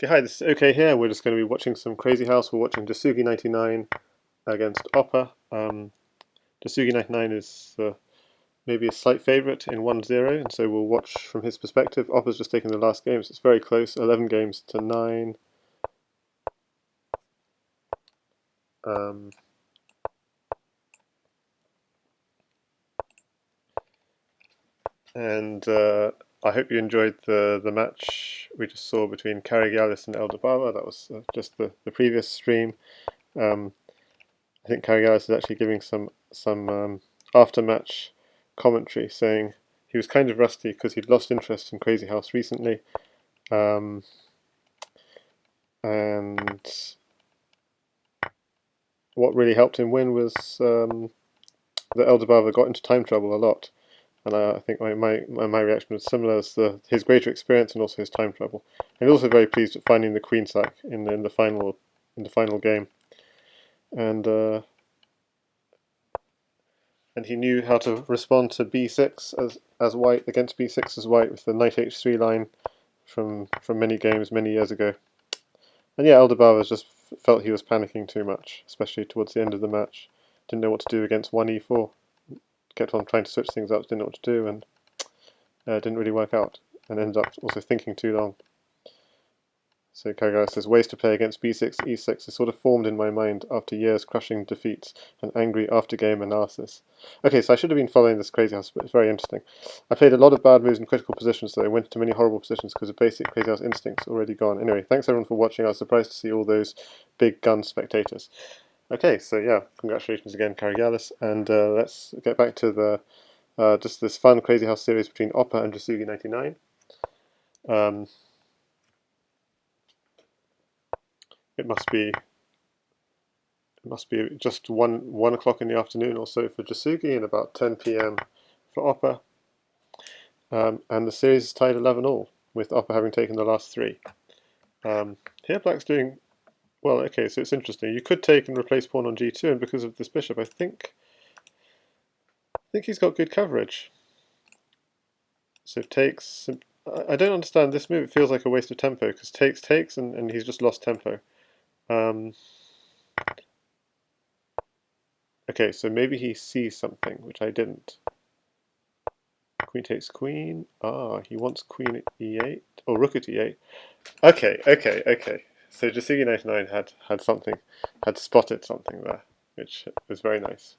Okay, hi, this is OK here. We're just going to be watching some Crazyhouse. We're watching Dasugi 99 against Oppa. Dasugi 99 is maybe a slight favourite in 1-0, and so we'll watch from his perspective. Oppa's just taken the last game, so it's very close, 11 games to 9. And I hope you enjoyed the match we just saw between Caragialis and Eldababa. That was just the previous stream. I think Caragialis is actually giving some after-match commentary, saying he was kind of rusty because he'd lost interest in Crazyhouse recently, and what really helped him win was that Eldababa got into time trouble a lot. And I think my reaction was similar as his greater experience and also his time trouble. And also very pleased at finding the queen sack in the final game, and he knew how to respond to b6 as white against b6 as white with the knight h3 line from many games many years ago. And yeah, Eldababa just felt he was panicking too much, especially towards the end of the match. Didn't know what to do against 1e4. Kept on trying to switch things up, didn't know what to do, and didn't really work out, and ended up also thinking too long. So Kagawa says, ways to play against b6, e6 is sort of formed in my mind after years crushing defeats and angry after-game analysis. Okay, so I should have been following this Crazyhouse, but it's very interesting. I played a lot of bad moves in critical positions, so I went into many horrible positions because of basic Crazyhouse instincts already gone. Anyway, thanks everyone for watching. I was surprised to see all those big gun spectators. Okay, so yeah, congratulations again, Caragialis, and let's get back to the just this fun Crazyhouse series between Oppa and Dasugi 99. It must be just 1 o'clock in the afternoon or so for Dasugi and about 10 p.m. for Oppa. And the series is tied 11-all, with Oppa having taken the last 3. Here Black's doing well. Okay, so it's interesting. You could take and replace pawn on g2, and because of this bishop, I think he's got good coverage. So takes. I don't understand this move. It feels like a waste of tempo because takes, and he's just lost tempo. Okay, so maybe he sees something, which I didn't. Queen takes queen. Ah, he wants queen at e8, or rook at e8. Okay. So Dasugi 99 had something, had spotted something there, which was very nice.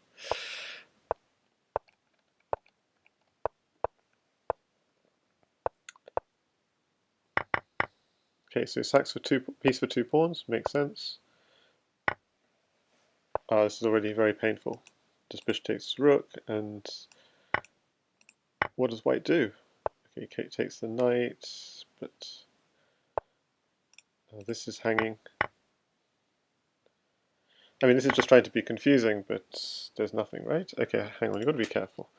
Okay, so sacks for piece for 2 pawns, makes sense. This is already very painful. Just bishop takes rook, and what does white do? Okay, Kate takes the knight, but this is hanging. I mean, this is just trying to be confusing, but there's nothing, right? Okay, hang on, you've got to be careful.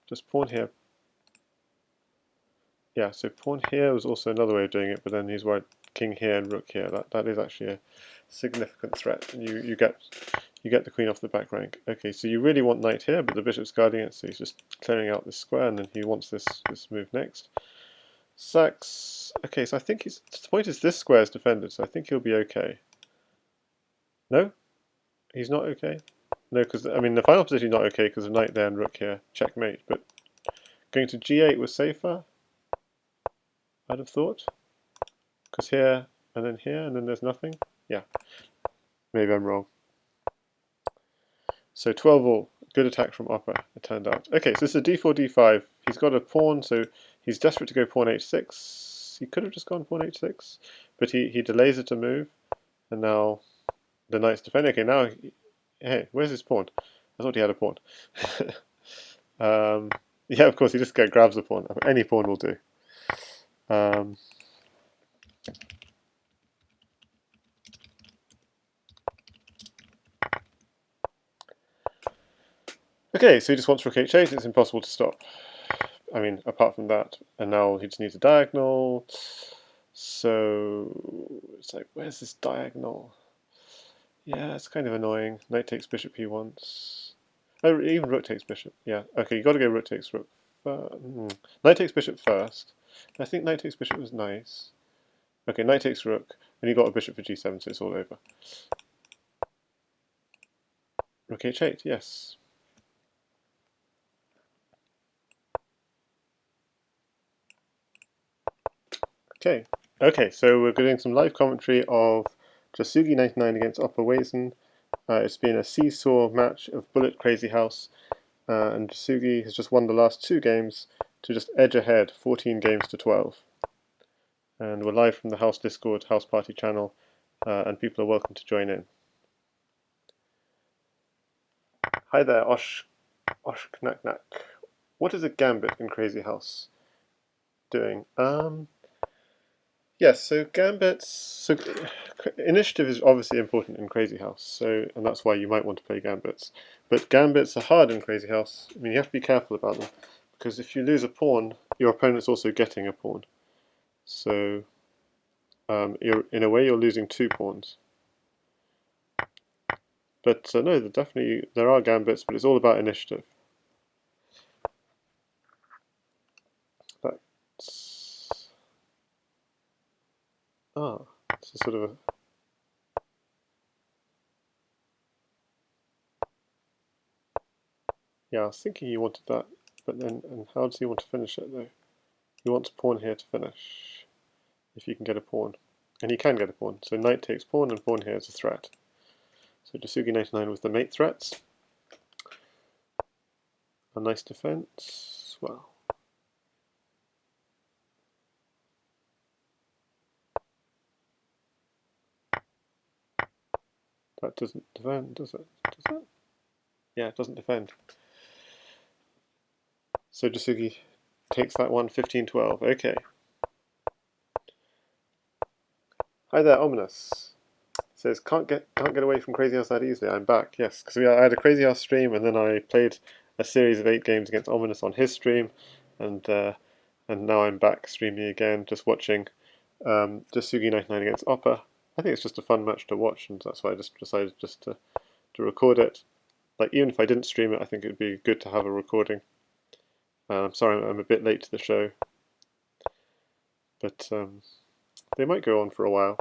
Just pawn here. Yeah, so pawn here was also another way of doing it, but then he's worried king here and rook here. That is actually a significant threat, and you get the queen off the back rank. Okay, so you really want knight here, but the bishop's guarding it, so he's just clearing out this square, and then he wants this move next. Sacks. Okay, so I think the point is this square is defended, so I think he'll be okay. No? He's not okay? No, because, I mean, the final position is not okay because of knight there and rook here. Checkmate, but going to g8 was safer, I'd have thought. Because here, and then there's nothing. Yeah, maybe I'm wrong. So 12-all. Good attack from Oppa, it turned out. Okay, so this is a d4, d5. He's got a pawn, so he's desperate to go pawn h6. He could have just gone pawn h6, but he delays it a move, and now the knight's defending. Okay, now, hey, where's his pawn? I thought he had a pawn. Yeah, of course, he just grabs a pawn. Any pawn will do. Okay, so he just wants rook h8. It's impossible to stop. I mean, apart from that, and now he just needs a diagonal. So it's like, where's this diagonal? Yeah, it's kind of annoying. Knight takes bishop he wants. Oh, even rook takes bishop. Yeah, okay, you got to go rook takes rook. Knight takes bishop first. I think knight takes bishop was nice. Okay, knight takes rook, and you got a bishop for g7, so it's all over. Rook h8, yes. Okay, so we're doing some live commentary of Jasugi99 against Oppa Wazen. It's been a seesaw match of Bullet Crazyhouse, and Jasugi has just won the last 2 games to just edge ahead 14 games to 12. And we're live from the House Discord, House Party channel, and people are welcome to join in. Hi there, Osh Knack Knack. What is a gambit in Crazyhouse doing? Yes, so gambits. So initiative is obviously important in Crazyhouse, and that's why you might want to play gambits. But gambits are hard in Crazyhouse. I mean, you have to be careful about them because if you lose a pawn, your opponent's also getting a pawn. So in a way, you're losing 2 pawns. But no, there are gambits, but it's all about initiative. It's a sort of a... Yeah, I was thinking you wanted that, but then, and how does he want to finish it though? He wants pawn here to finish, if you can get a pawn. And he can get a pawn, so knight takes pawn, and pawn here is a threat. So Jasugi99 with the mate threats. A nice defense, well. That doesn't defend, does it? Does it? Yeah, it doesn't defend. So Jasugi takes that one, 15-12, okay. Hi there, Ominous. Says, can't get away from Crazyhouse that easily. I'm back, yes, because I had a Crazyhouse stream, and then I played a series of 8 games against Ominous on his stream, and now I'm back streaming again, just watching Jasugi99 against Oppa. I think it's just a fun match to watch, and that's why I just decided just to record it. Like, even if I didn't stream it, I think it would be good to have a recording. I'm sorry I'm a bit late to the show, but they might go on for a while,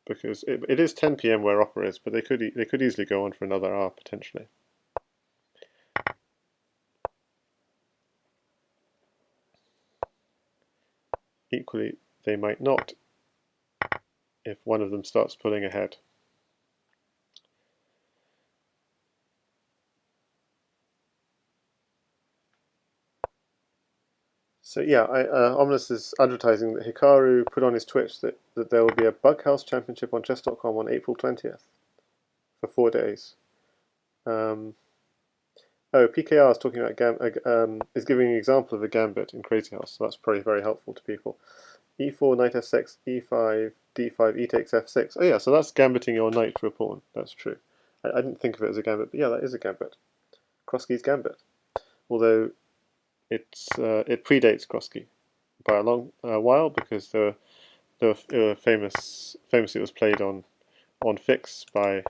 because it is 10 PM where Opera is, but they could easily go on for another hour potentially. Equally, they might not if one of them starts pulling ahead. So yeah, Omnis is advertising that Hikaru put on his Twitch that there will be a Bughouse Championship on chess.com on April 20th for 4 days. PKR is talking about is giving an example of a gambit in Crazyhouse, so that's probably very helpful to people. E4, knight f6, e5, d5, e takes f6. Oh yeah, so that's gambiting your knight for a pawn. That's true. I didn't think of it as a gambit, but yeah, that is a gambit. Krosky's gambit. Although it predates Krosky by a long while, because famously it was played on Fix by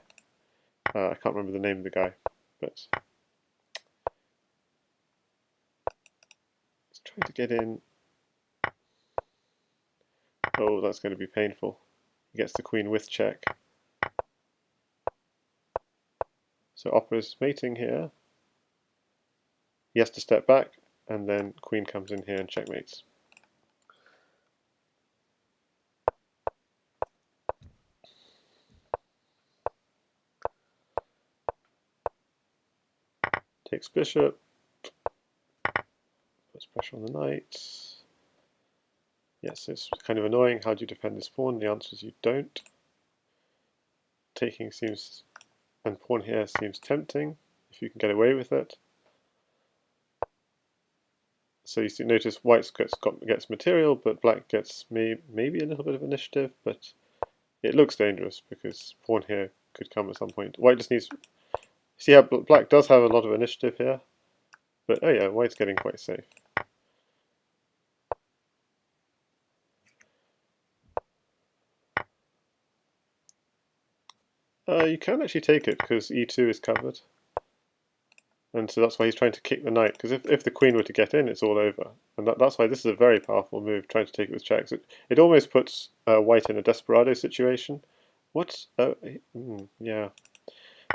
I can't remember the name of the guy, but he's trying to get in. Oh, that's going to be painful. He gets the queen with check. So Opera's mating here. He has to step back, and then queen comes in here and checkmates. Takes bishop. Puts pressure on the knight. Yes, it's kind of annoying. How do you defend this pawn? The answer is you don't. Taking seems, and pawn here seems tempting if you can get away with it. So you see, notice white gets material, but black gets maybe a little bit of initiative, but it looks dangerous because pawn here could come at some point. White just needs... See how black does have a lot of initiative here, but oh yeah, white's getting quite safe. You can actually take it because e2 is covered. And so that's why he's trying to kick the knight, because if the queen were to get in, it's all over. And that's why this is a very powerful move, trying to take it with checks. It almost puts white in a desperado situation. What? Yeah,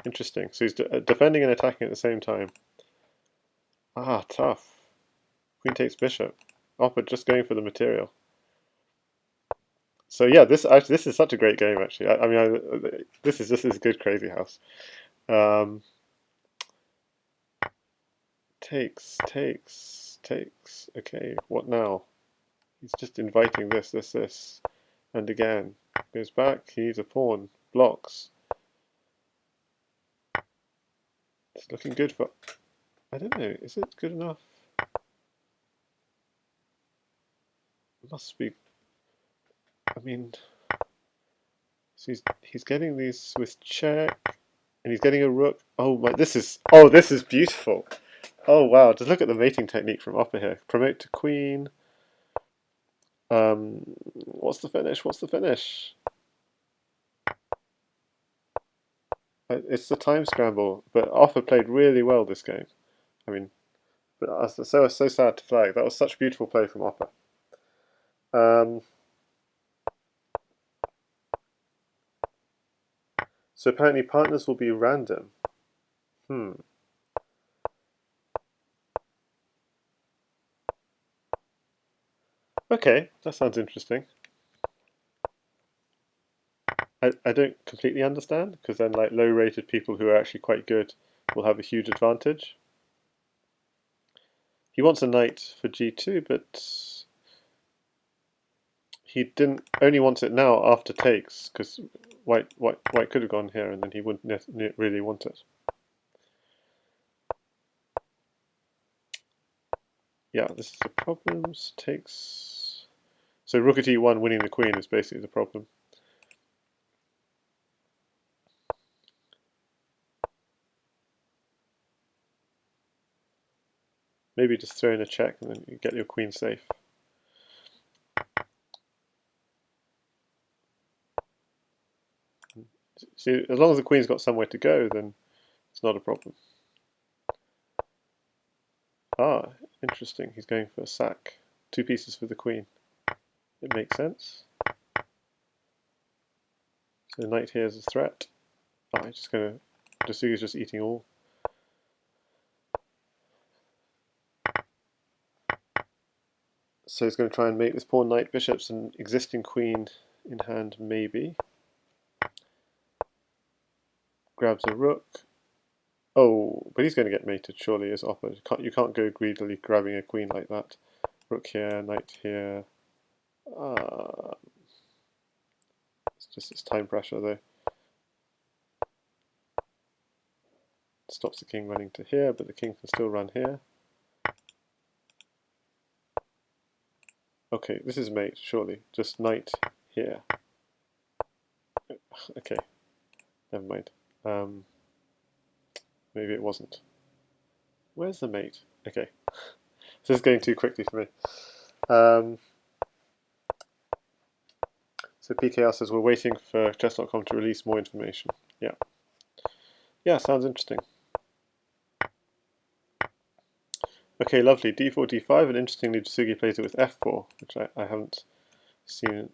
interesting. So he's defending and attacking at the same time. Ah, tough. Queen takes bishop. Oppa just going for the material. So yeah, this is such a great game actually. I mean, this is good Crazyhouse. Um, takes. Okay, what now? He's just inviting this, and again goes back. He needs a pawn. Blocks. It's looking good for. I don't know. Is it good enough? It must be. I mean, so he's getting these with check, and he's getting a rook. Oh my! This is beautiful. Oh wow! Just look at the mating technique from Upper here. Promote to queen. What's the finish? What's the finish? It's the time scramble, but Arthur played really well this game. I mean, but I was so sad to flag. That was such beautiful play from Oppa. So apparently partners will be random. Okay, that sounds interesting. I don't completely understand, because then like low-rated people who are actually quite good will have a huge advantage. He wants a knight for g2, but he didn't only wants it now after takes, because white could have gone here and then he wouldn't really want it. Yeah, this is the problem. Takes. So rook at e1 winning the queen is basically the problem. Maybe just throw in a check and then you get your queen safe. See, as long as the queen's got somewhere to go, then it's not a problem. Ah, interesting. He's going for a sack. 2 pieces for the queen. It makes sense. So the knight here is a threat. Ah, he's just going to... Dasuga's just eating all. So he's going to try and make this pawn knight bishops an existing queen in hand, maybe. Grabs a rook. Oh, but he's going to get mated, surely, as Oppa. You can't go greedily grabbing a queen like that. Rook here, knight here. It's just this time pressure, though. Stops the king running to here, but the king can still run here. Okay, this is mate, surely. Just knight here. Okay, never mind. Maybe it wasn't. Where's the mate? Okay, this is going too quickly for me. So PKR says we're waiting for chess.com to release more information. Yeah. Yeah, sounds interesting. Okay, lovely. D4, D5, and interestingly, Jasugi plays it with F4, which I haven't seen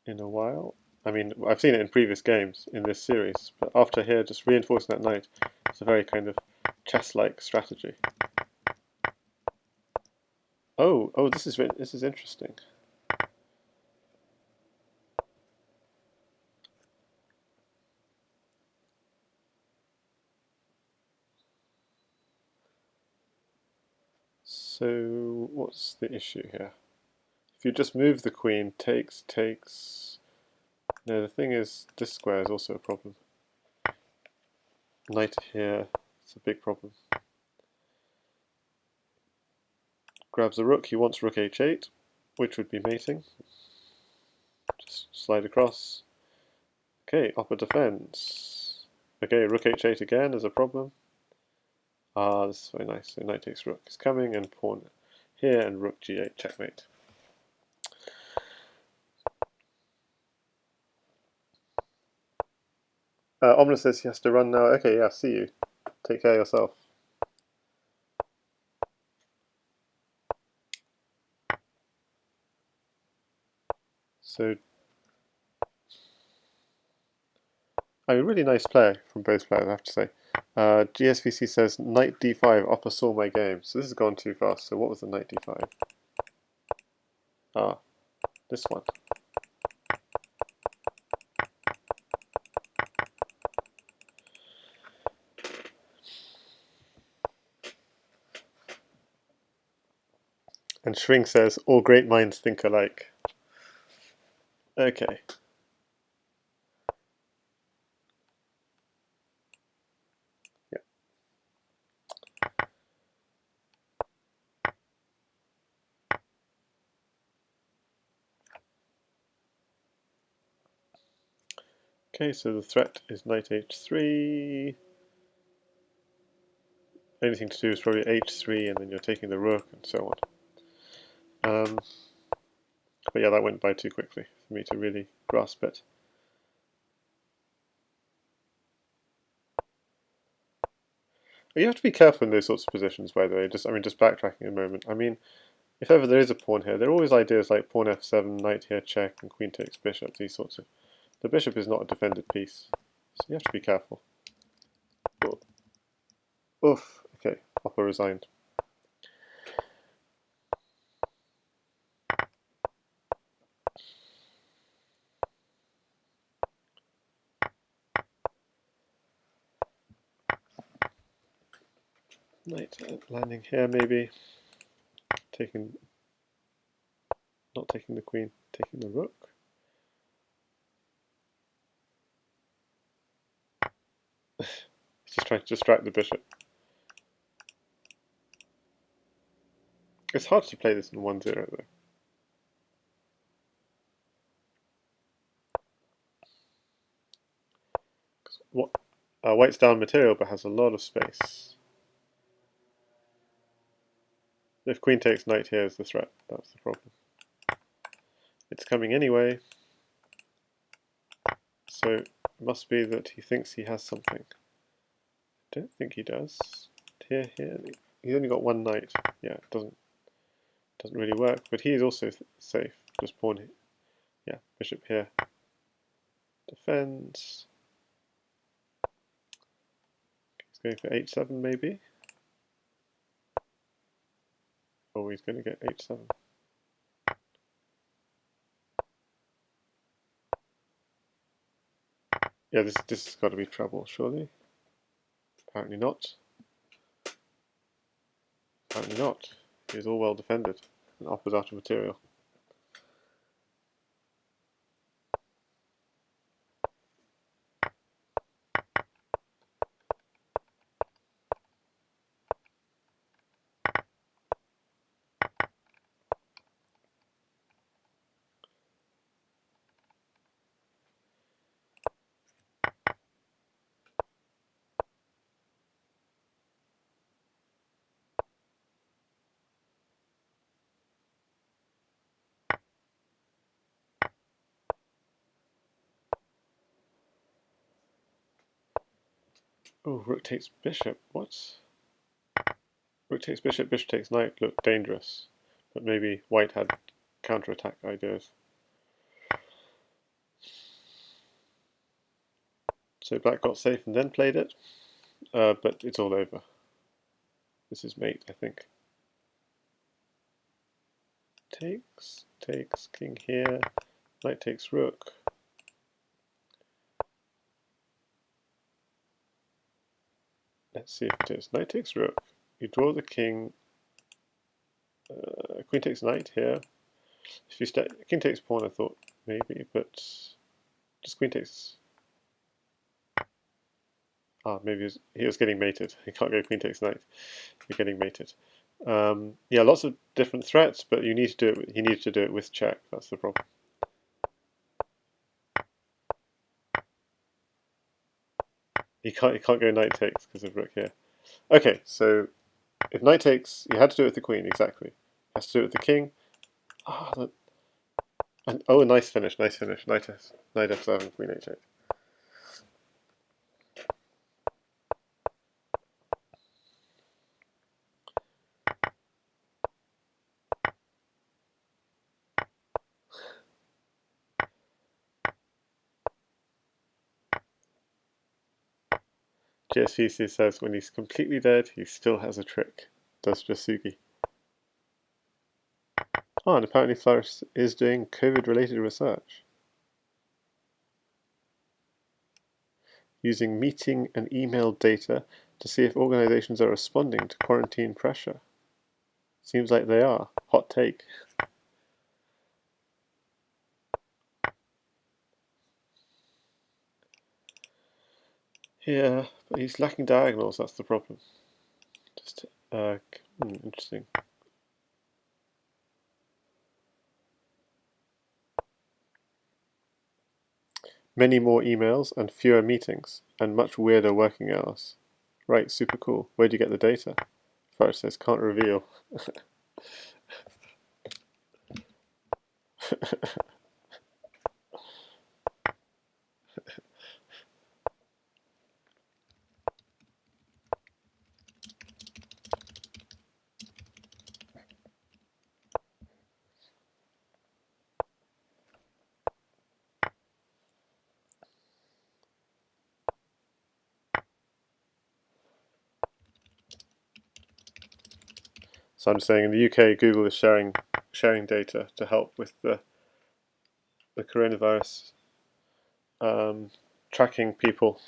in a while. I mean, I've seen it in previous games in this series, but after here, just reinforcing that knight, it's a very kind of chess-like strategy. Oh, this is interesting. So, what's the issue here? If you just move the queen, takes. No, the thing is, this square is also a problem. Knight here, it's a big problem. Grabs a rook, he wants rook h8, which would be mating. Just slide across. Okay, Oppa defends. Okay, rook h8 again is a problem. Ah, this is very nice. So knight takes rook is coming, and pawn here, and rook g8, checkmate. Omna says he has to run now. Okay, yeah, see you. Take care of yourself. So, I mean, really nice play from both players, I have to say. GSVC says knight d5 upper saw my game. So this has gone too fast. So what was the knight d5? Ah, this one. And Shrink says, all great minds think alike. Okay. Yeah. Okay, so the threat is knight h3. Anything to do is probably h3, and then you're taking the rook, and so on. But yeah, that went by too quickly for me to really grasp it. You have to be careful in those sorts of positions, by the way. Just backtracking a moment. I mean, if ever there is a pawn here, there are always ideas like pawn f7, knight here, check, and queen takes bishop. These sorts of. The bishop is not a defended piece, so you have to be careful. Oof. Okay, Hopper resigned. Knight landing here, maybe taking, not taking the queen, taking the rook. Just trying to distract the bishop. It's hard to play this in 1-0 though. What White's down material but has a lot of space. If queen takes knight here is the threat, that's the problem. It's coming anyway, so it must be that he thinks he has something. I don't think he does. Here, he's only got one knight. Yeah, it doesn't really work, but he's also safe. Just pawn here. Yeah, bishop here. Defends. He's going for h7 maybe. Oh, he's going to get h7. Yeah, this has got to be trouble, surely. Apparently not. Apparently not. He's all well defended and offers out of material. Oh, rook takes bishop. What? Rook takes bishop, bishop takes knight looked dangerous. But maybe white had counter-attack ideas. So black got safe and then played it. But it's all over. This is mate, I think. Takes, king here. Knight takes rook. Let's see if it is. Knight takes rook. You draw the king. Queen takes knight here. If you stay, king takes pawn, I thought maybe, but just queen takes. Ah, maybe he was getting mated. He can't go queen takes knight. You're getting mated. Yeah, lots of different threats, but you need to do it. He needs to do it with check. That's the problem. He can't go knight takes because of rook here. Okay, so if knight takes, you had to do it with the queen exactly. Has to do it with the king. Ah, oh, nice finish, nice finish. Knight f7, queen h8. GSVC says when he's completely dead, he still has a trick. Does Jasugi. Oh, and apparently Flourish is doing COVID-related research. Using meeting and email data to see if organizations are responding to quarantine pressure. Seems like they are. Hot take. Yeah, but he's lacking diagonals, that's the problem. Just, interesting. Many more emails and fewer meetings, and much weirder working hours. Right, super cool. Where'd you get the data? Flourish says, can't reveal. So I'm saying in the UK, Google is sharing data to help with the coronavirus, tracking people,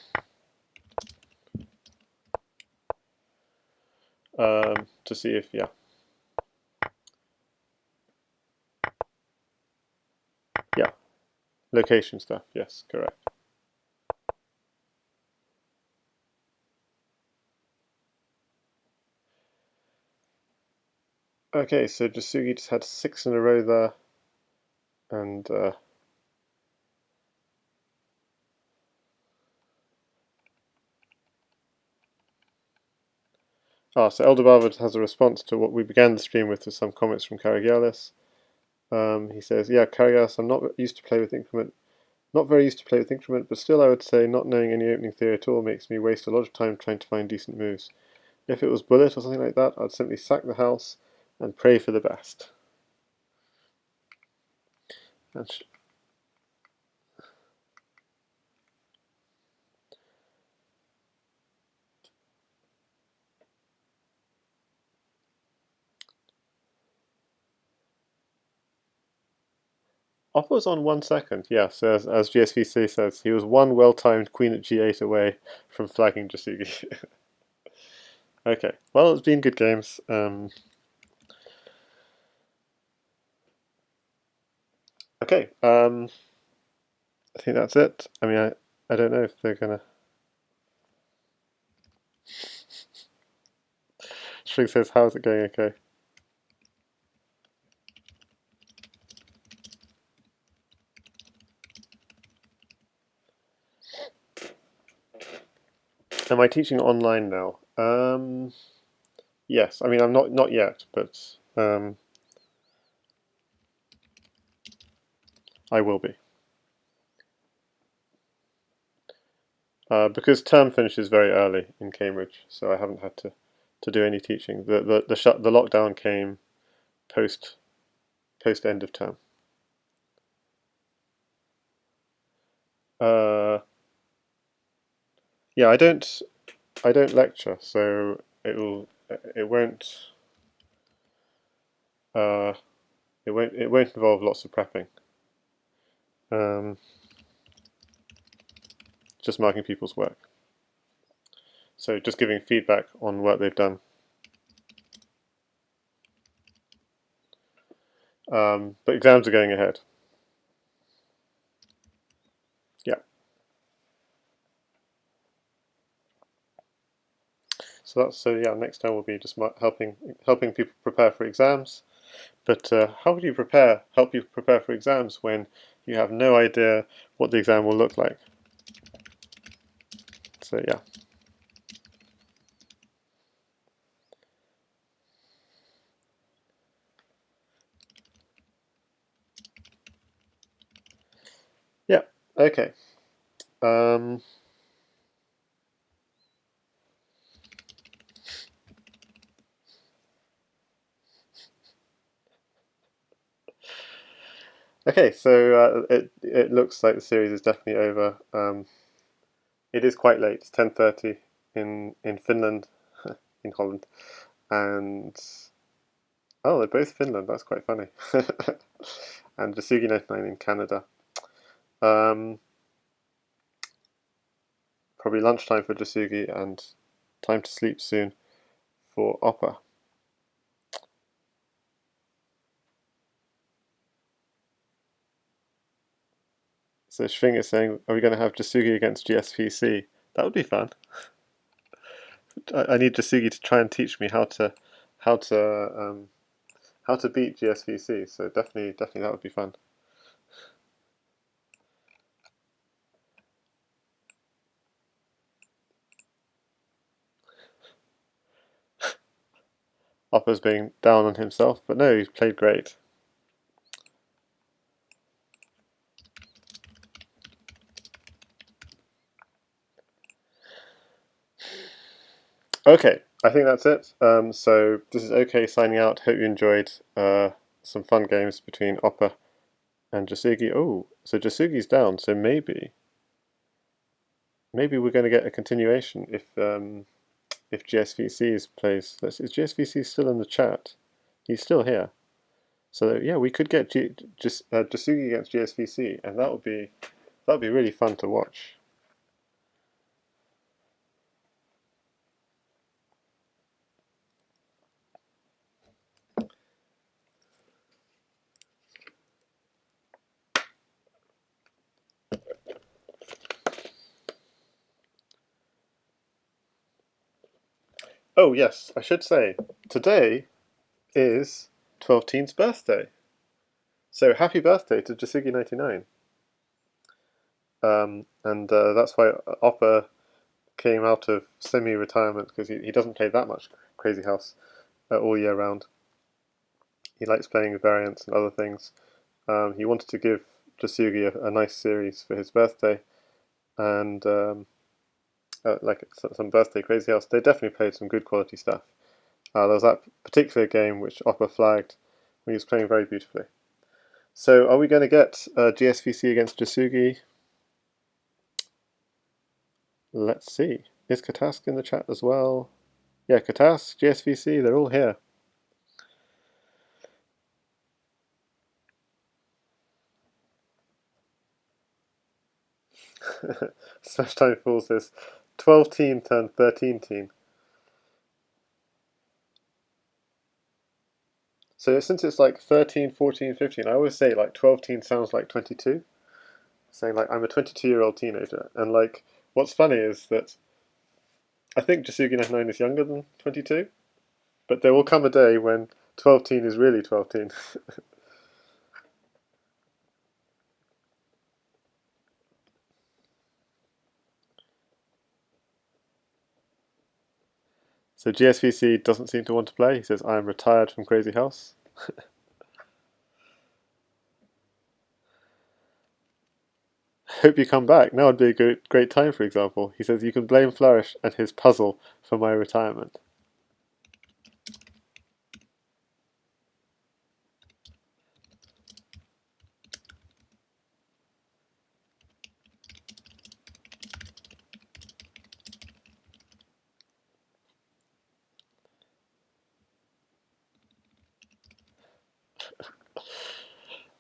to see if location stuff. Yes, correct. Okay, so Jasugi just had 6 in a row there, and so Eldabava has a response to what we began the stream with some comments from Karagialis. He says, yeah, Karagialis, I'm not used to play with increment, not very used to play with increment, but still I would say not knowing any opening theory at all makes me waste a lot of time trying to find decent moves. If it was bullet or something like that, I'd simply sack the house and pray for the best. Off was on 1 second, yes, as GSVC says, he was one well-timed queen at g8 away from flagging Jasugi. Okay, well, it's been good games. Okay, I think that's it. I mean, I don't know if they're gonna... String says, how's it going? Okay. Am I teaching online now? Yes, I mean, I'm not yet, but I will be. Because term finishes very early in Cambridge, so I haven't had to do any teaching. The lockdown came post end of term. Yeah, I don't lecture, so it won't involve lots of prepping. Just marking people's work. So just giving feedback on work they've done. But exams are going ahead. Yeah. So yeah. Next time will be just helping people prepare for exams. But how would you help you prepare for exams when you have no idea what the exam will look like? So yeah. Yeah. Okay. Okay, so it looks like the series is definitely over. It is quite late. It's 10:30 in Finland, in Holland, and oh, they're both Finland. That's quite funny. And Jasugi 99 in Canada. Um, Probably lunchtime for Jasugi and time to sleep soon for Oppa. So Schwing is saying, are we going to have Jasugi against GSVC? That would be fun. I need Jasugi to try and teach me how to how to beat GSVC. So definitely that would be fun. Oppa's being down on himself, but no, he's played great. Okay, I think that's it. So this is OK signing out. Hope you enjoyed some fun games between Oppa and Jasugi. Oh, so Jasugi's down. So maybe we're going to get a continuation if GSVC plays. Is GSVC still in the chat? He's still here. So yeah, we could get Jasugi against GSVC, and that would be really fun to watch. Oh yes, I should say today is 12teen's birthday. So happy birthday to Jasugi99. And that's why Oppa came out of semi-retirement, because he doesn't play that much Crazyhouse all year round. He likes playing variants and other things. He wanted to give Jasugi a nice series for his birthday, and like some birthday Crazyhouse. They definitely played some good quality stuff. There was that particular game which Oppa flagged when he was playing very beautifully. So are we going to get GSVC against Jasugi? Let's see. Is Katask in the chat as well? Yeah, Katask, GSVC, they're all here. Smash Time Fools says 12-teen turned 13-teen. So since it's like 13, 14, 15, I always say like 12-teen sounds like 22. Saying like I'm a 22-year-old teenager. And like what's funny is that I think Jasugi 99 is younger than 22, but there will come a day when 12-teen is really 12-teen. So GSVC doesn't seem to want to play. He says, I am retired from Crazyhouse. Hope you come back. Now would be a great time, for example. He says, you can blame Flourish and his puzzle for my retirement.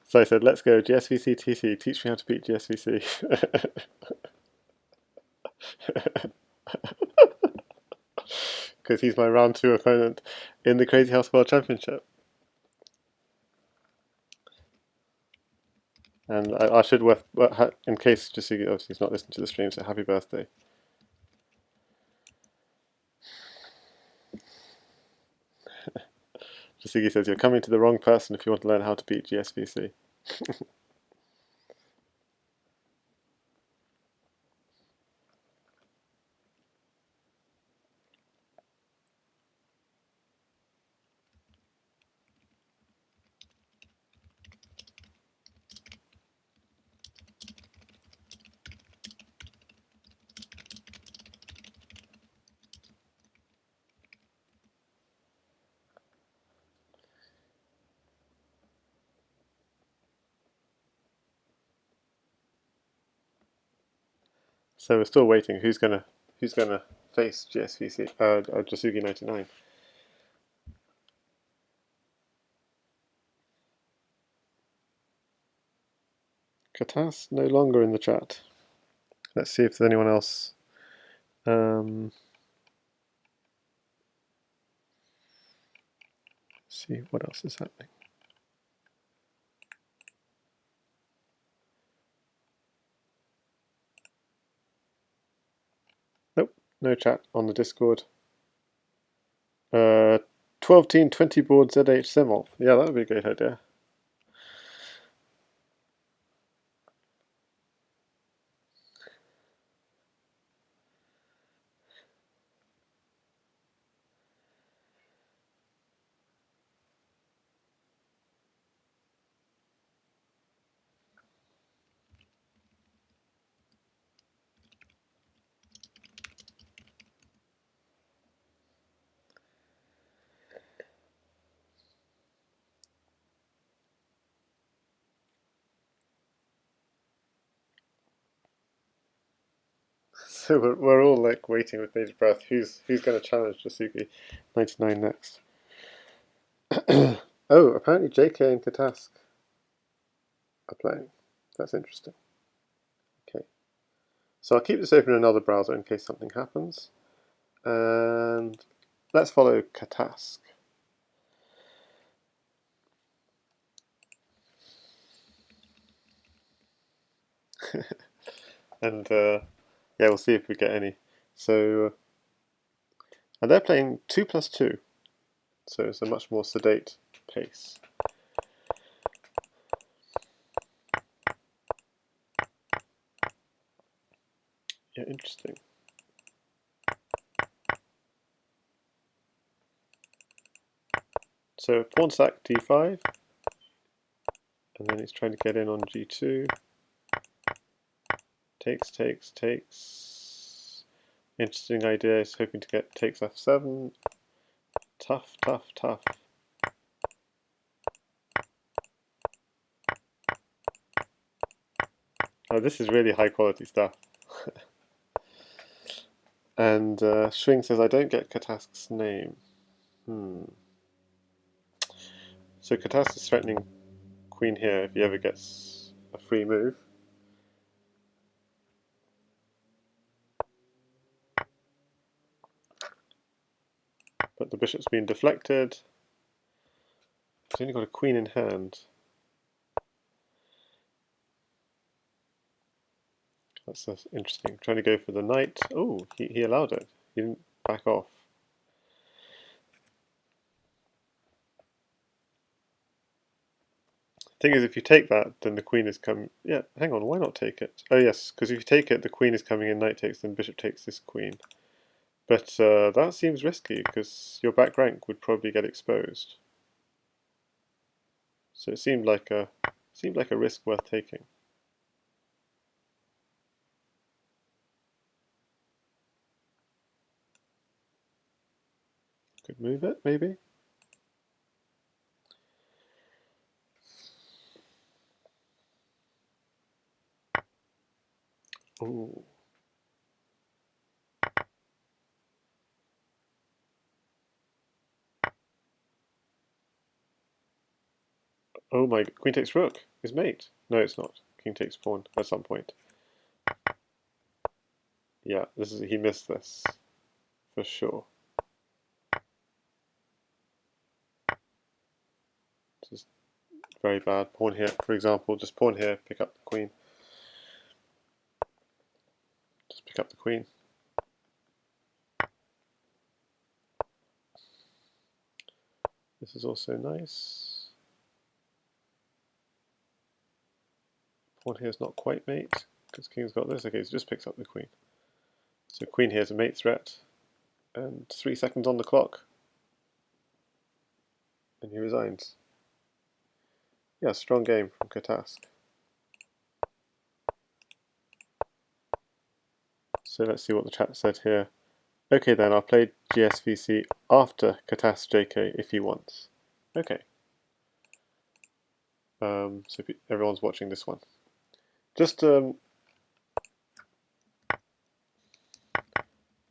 So I said, let's go, GSVC TC, teach me how to beat GSVC. Because he's my round 2 opponent in the Crazyhouse World Championship. And I should, in case Jasugi obviously he's not listening to the stream, so happy birthday. Jasugi says, you're coming to the wrong person if you want to learn how to beat GSVC. So we're still waiting. Who's gonna face GSVC, Jasugi 99. Katas no longer in the chat. Let's see if there's anyone else. See what else is happening. Nope, no chat on the Discord. 12 team 20 board ZH Simul. Yeah, that would be a great idea. So we're all like waiting with bated breath. Who's going to challenge Jasugi 99 next? Oh, apparently JK and Katask are playing. That's interesting. Okay, so I'll keep this open in another browser in case something happens. And let's follow Katask. And yeah, we'll see if we get any. So, and they're playing 2+2, so it's a much more sedate pace. Yeah, interesting. So pawn sack d5, and then he's trying to get in on g2. Takes, takes, takes. Interesting idea. He's hoping to get takes f7. Tough, tough, tough. Oh, this is really high quality stuff. And Schwing says, I don't get Katask's name. So Katask is threatening queen here if he ever gets a free move. But the bishop's been deflected. He's only got a queen in hand. That's interesting. Trying to go for the knight. Oh, he allowed it. He didn't back off. Thing is, if you take that, then the queen is coming. Yeah, hang on, why not take it? Oh yes, because if you take it, the queen is coming in, knight takes, then bishop takes this queen. But that seems risky, because your back rank would probably get exposed. So it seemed like a risk worth taking. Could move it, maybe? Ooh. Oh my, queen takes rook is mate. No, it's not. King takes pawn at some point. Yeah, he missed this for sure. This is very bad. Pawn here, for example, just pawn here, pick up the queen. Just pick up the queen. This is also nice. Pawn here is not quite mate, because king's got this. Okay, so just picks up the queen. So queen here is a mate threat, and 3 seconds on the clock. And he resigns. Yeah, strong game from Katask. So let's see what the chat said here. Okay then, I'll play GSVC after Katask JK if he wants. Okay. So everyone's watching this one. Just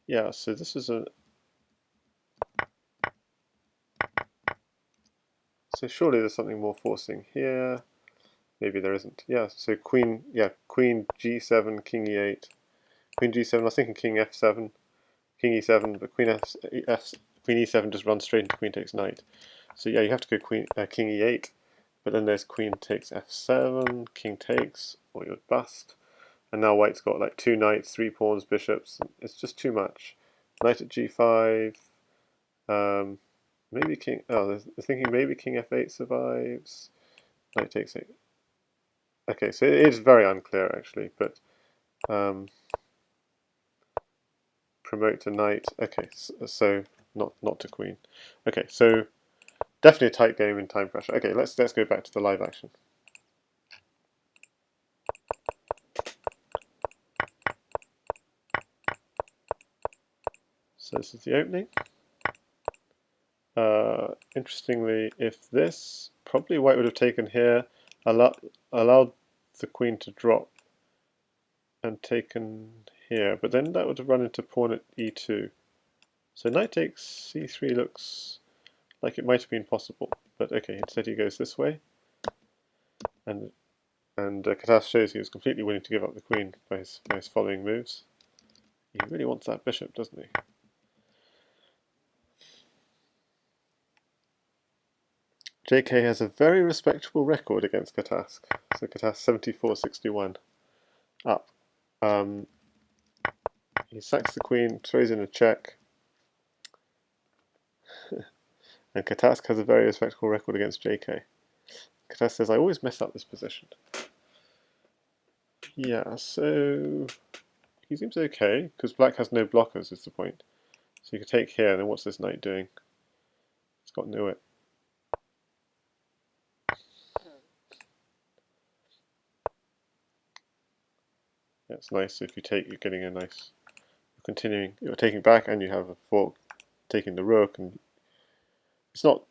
Yeah, so this is a... So surely there's something more forcing here. Maybe there isn't. Yeah, so queen, yeah, queen g7, king e8, queen g7. I was thinking king f7, king e7, but queen e7 just runs straight into queen takes knight. So yeah, you have to go king e8, but then there's queen takes f7, king takes, or you'd bust. And now white's got like two knights, three pawns, bishops. It's just too much. Knight at g5. Maybe king. Oh, they're thinking maybe king f8 survives. Knight takes 8. Okay, so it is very unclear actually, but promote to knight. Okay, so not to queen. Okay, so definitely a tight game in time pressure. Okay, let's go back to the live action. So this is the opening. Interestingly, if this, probably white would have taken here, allowed the queen to drop and taken here, but then that would have run into pawn at e2. So knight takes c3 looks like it might have been possible, but okay, instead he goes this way, and Katas shows he was completely willing to give up the queen by his following moves. He really wants that bishop, doesn't he? JK has a very respectable record against Katas. So Katas 74-61 up. He sacks the queen, throws in a check, and Katas has a very respectable record against JK. Katas says, I always mess up this position. Yeah, so he seems okay, because black has no blockers is the point. So you could take here, and then what's this knight doing? It's got no it. Yeah, it's nice. If you take, you're getting a nice... You're continuing, you're taking back, and you have a fork taking the rook, and it's not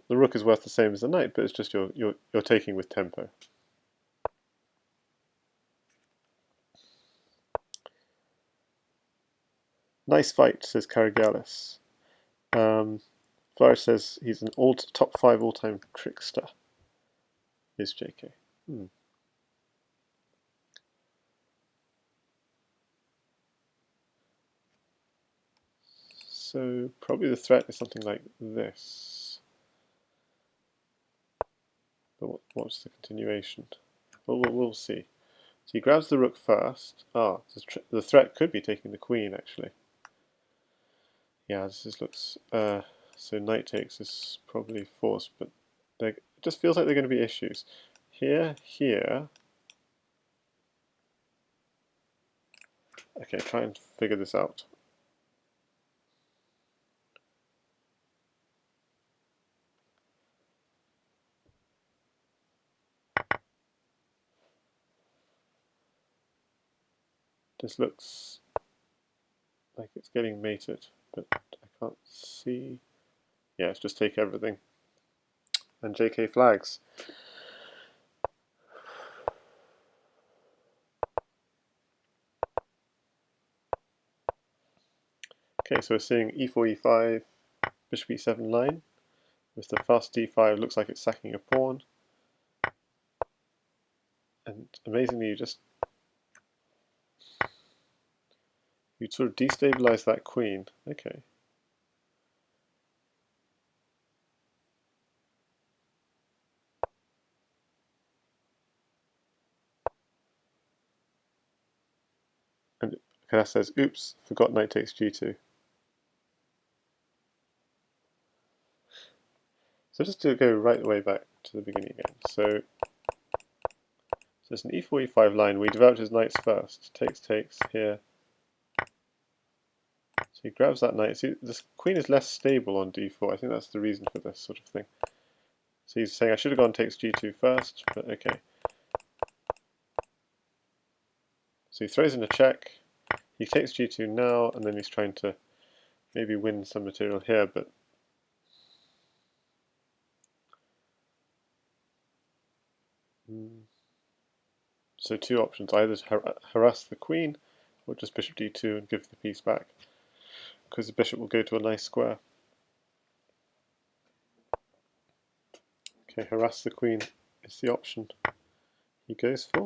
the rook is worth the same as the knight, but it's just you're taking with tempo. Nice fight, says Karagialis. Varus says he's an top 5 all-time trickster. Is JK. So probably the threat is something like this. But what's the continuation? Well, we'll see. So he grabs the rook first. Ah, the threat could be taking the queen, actually. Yeah, this looks... so knight takes is probably forced, but it just feels like there are going to be issues. Here. Okay, try and figure this out. This looks like it's getting mated, but I can't see. Yeah, it's just take everything. And JK flags. Okay, so we're seeing e4, e5, bishop e7 line. With the fast d5, looks like it's sacking a pawn. And amazingly, you sort of destabilize that queen. Okay. And Kadas says, oops, forgot knight takes g2. So just to go right the way back to the beginning again. So it's an e4, e5 line. We developed his knights first. Takes here. So he grabs that knight. See, this queen is less stable on d4. I think that's the reason for this sort of thing. So he's saying I should have gone takes g2 first, but okay. So he throws in a check. He takes g2 now, and then he's trying to maybe win some material here, but so two options, either to harass the queen or just bishop d2 and give the piece back. because the bishop will go to a nice square. Okay, harass the queen is the option he goes for.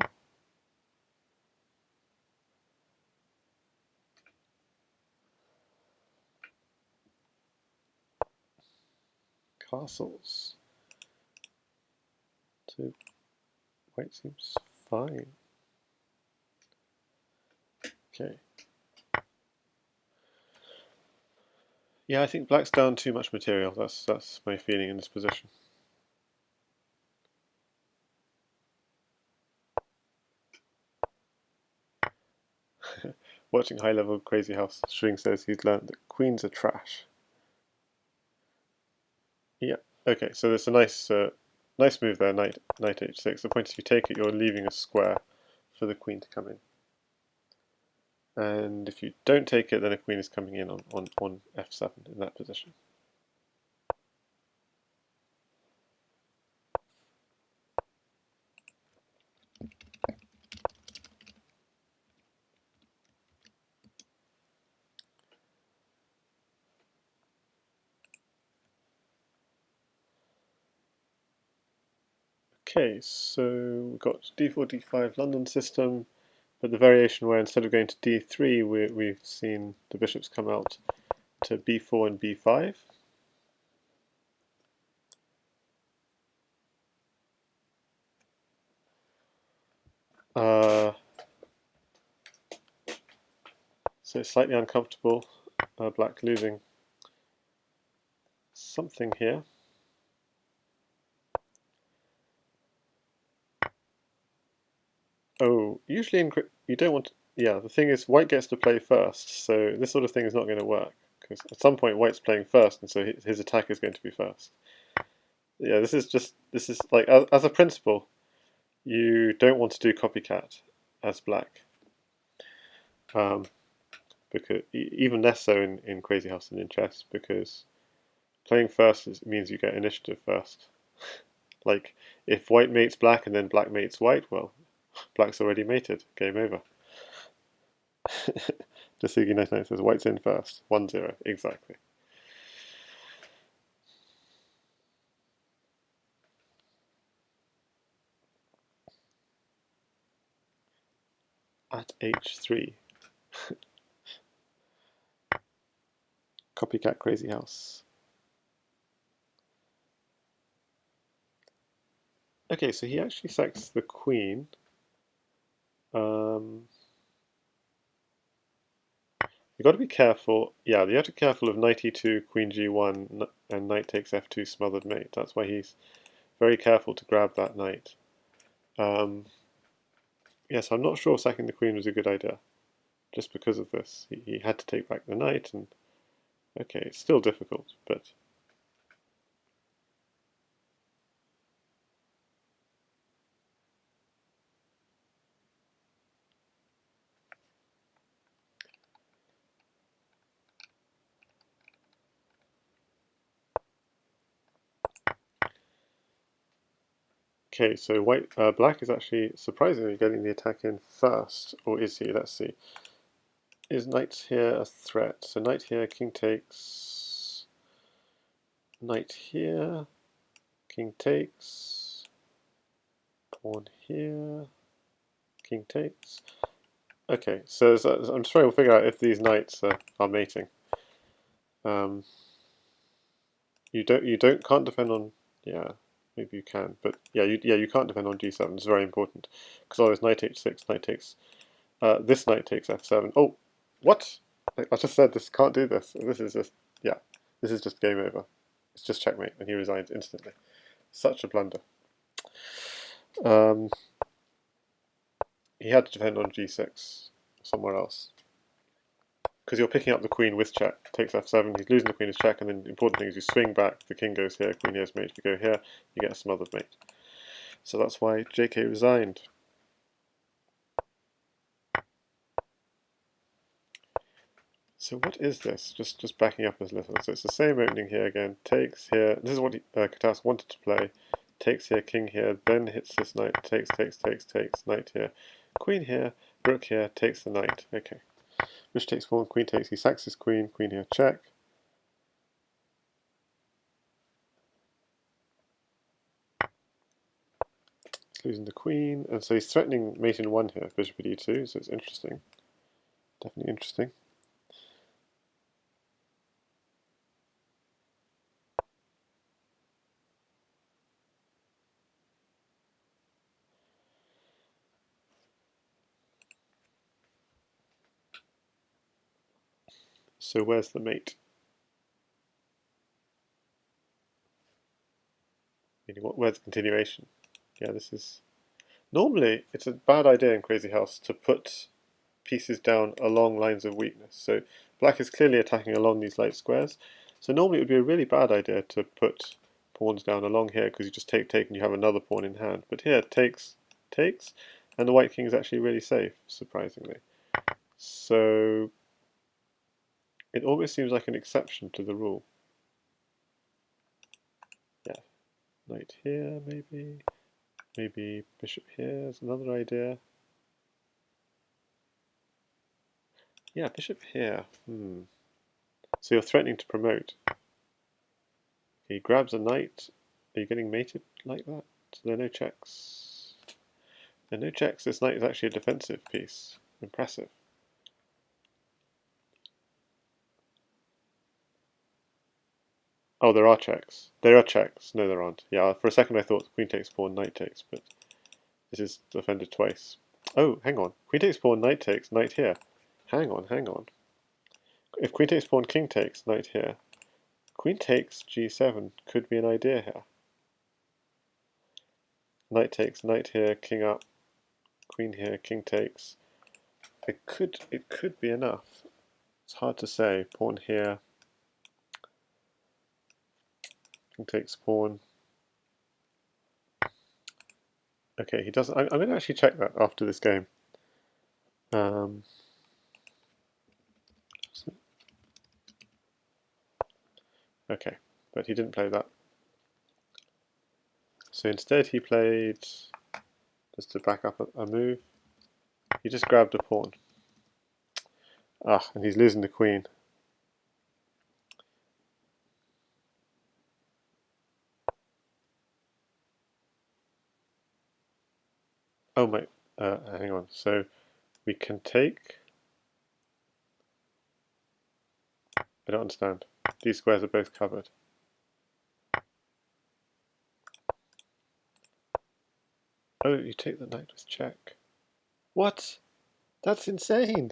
Castles. So white seems fine. Okay. Yeah, I think black's down too much material. That's my feeling in this position. Watching high level Crazyhouse, Shring says he's learned that queens are trash. Yeah. Okay, so there's a nice nice move there, knight h6. The point is, if you take it, you're leaving a square for the queen to come in. And if you don't take it, then a queen is coming in on f7 in that position. Okay, so we've got d4, d5 London system, but the variation where instead of going to d3, we've seen the bishops come out to b4 and b5. So slightly uncomfortable, black losing something here. Oh, usually you don't want to, yeah, the thing is white gets to play first, so this sort of thing is not going to work, because at some point white's playing first, and so his attack is going to be first. Yeah, this is like, as a principle, you don't want to do copycat as black. Because even less so in Crazyhouse than in chess, because playing first means you get initiative first. Like, if white mates black and then black mates white, well, black's already mated. Game over. Dasugi99 says white's in first. 1-0. Exactly. At h3. Copycat Crazyhouse. Okay, so he actually sacks the queen. You've got to be careful. Yeah, you have to be careful of knight e2, queen g1, and knight takes f2 smothered mate. That's why he's very careful to grab that knight. Yes, I'm not sure sacking the queen was a good idea, just because of this. He had to take back the knight, and okay, it's still difficult, but okay. So black is actually surprisingly getting the attack in first, or is he? Let's see. Is knight here a threat? So knight here, king takes. Knight here, king takes. Pawn here, king takes. Okay, so I'm just trying to figure out if these knights are mating. You can't defend on, yeah, maybe you can, but yeah you can't defend on g7. It's very important, because otherwise knight h6, knight takes, this knight takes f7. Oh, what? I just said this can't do this. This is just, yeah, this is just game over. It's just checkmate, and he resigns instantly. Such a blunder. He had to defend on g6 somewhere else, because you're picking up the queen with check. Takes f7, he's losing the queen as check, and then the important thing is you swing back, the king goes here, queen here's mate. If you go here, you get a smothered mate. So that's why JK resigned. So what is this? Just backing up a little. So it's the same opening here again. Takes here. This is what Katas wanted to play. Takes here, king here, then hits this knight. Takes, knight here, queen here, rook here, takes the knight. Okay. Bishop takes pawn, queen takes, he sacks his queen, queen here, check. He's losing the queen, and so he's threatening mate in 1 here, bishop at e2, so it's interesting. Definitely interesting. So where's the mate? Where's the continuation? Yeah, this is... Normally, it's a bad idea in Crazyhouse to put pieces down along lines of weakness. So black is clearly attacking along these light squares. So normally it would be a really bad idea to put pawns down along here because you just take, and you have another pawn in hand. But here, takes, and the white king is actually really safe, surprisingly. So it almost seems like an exception to the rule. Yeah, knight here, maybe. Maybe bishop here is another idea. Yeah, bishop here. So you're threatening to promote. He grabs a knight. Are you getting mated like that? So there are no checks. There are no checks. This knight is actually a defensive piece. Impressive. Oh, there are checks. There are checks. No, there aren't. Yeah, for a second I thought queen takes pawn, knight takes, but this is defended twice. Oh, hang on. Queen takes pawn, knight takes, knight here. Hang on, hang on. If queen takes pawn, king takes, knight here. Queen takes g7 could be an idea here. Knight takes, knight here, king up, queen here, king takes. It could be enough. It's hard to say. Pawn here, king takes pawn. Okay, he doesn't. I'm going to actually check that after this game. Okay, but he didn't play that. So instead he played, just to back up a move, he just grabbed a pawn. Ah, and he's losing the queen. Oh my, hang on. So we can take... I don't understand. These squares are both covered. Oh, you take the knight with check. What? That's insane!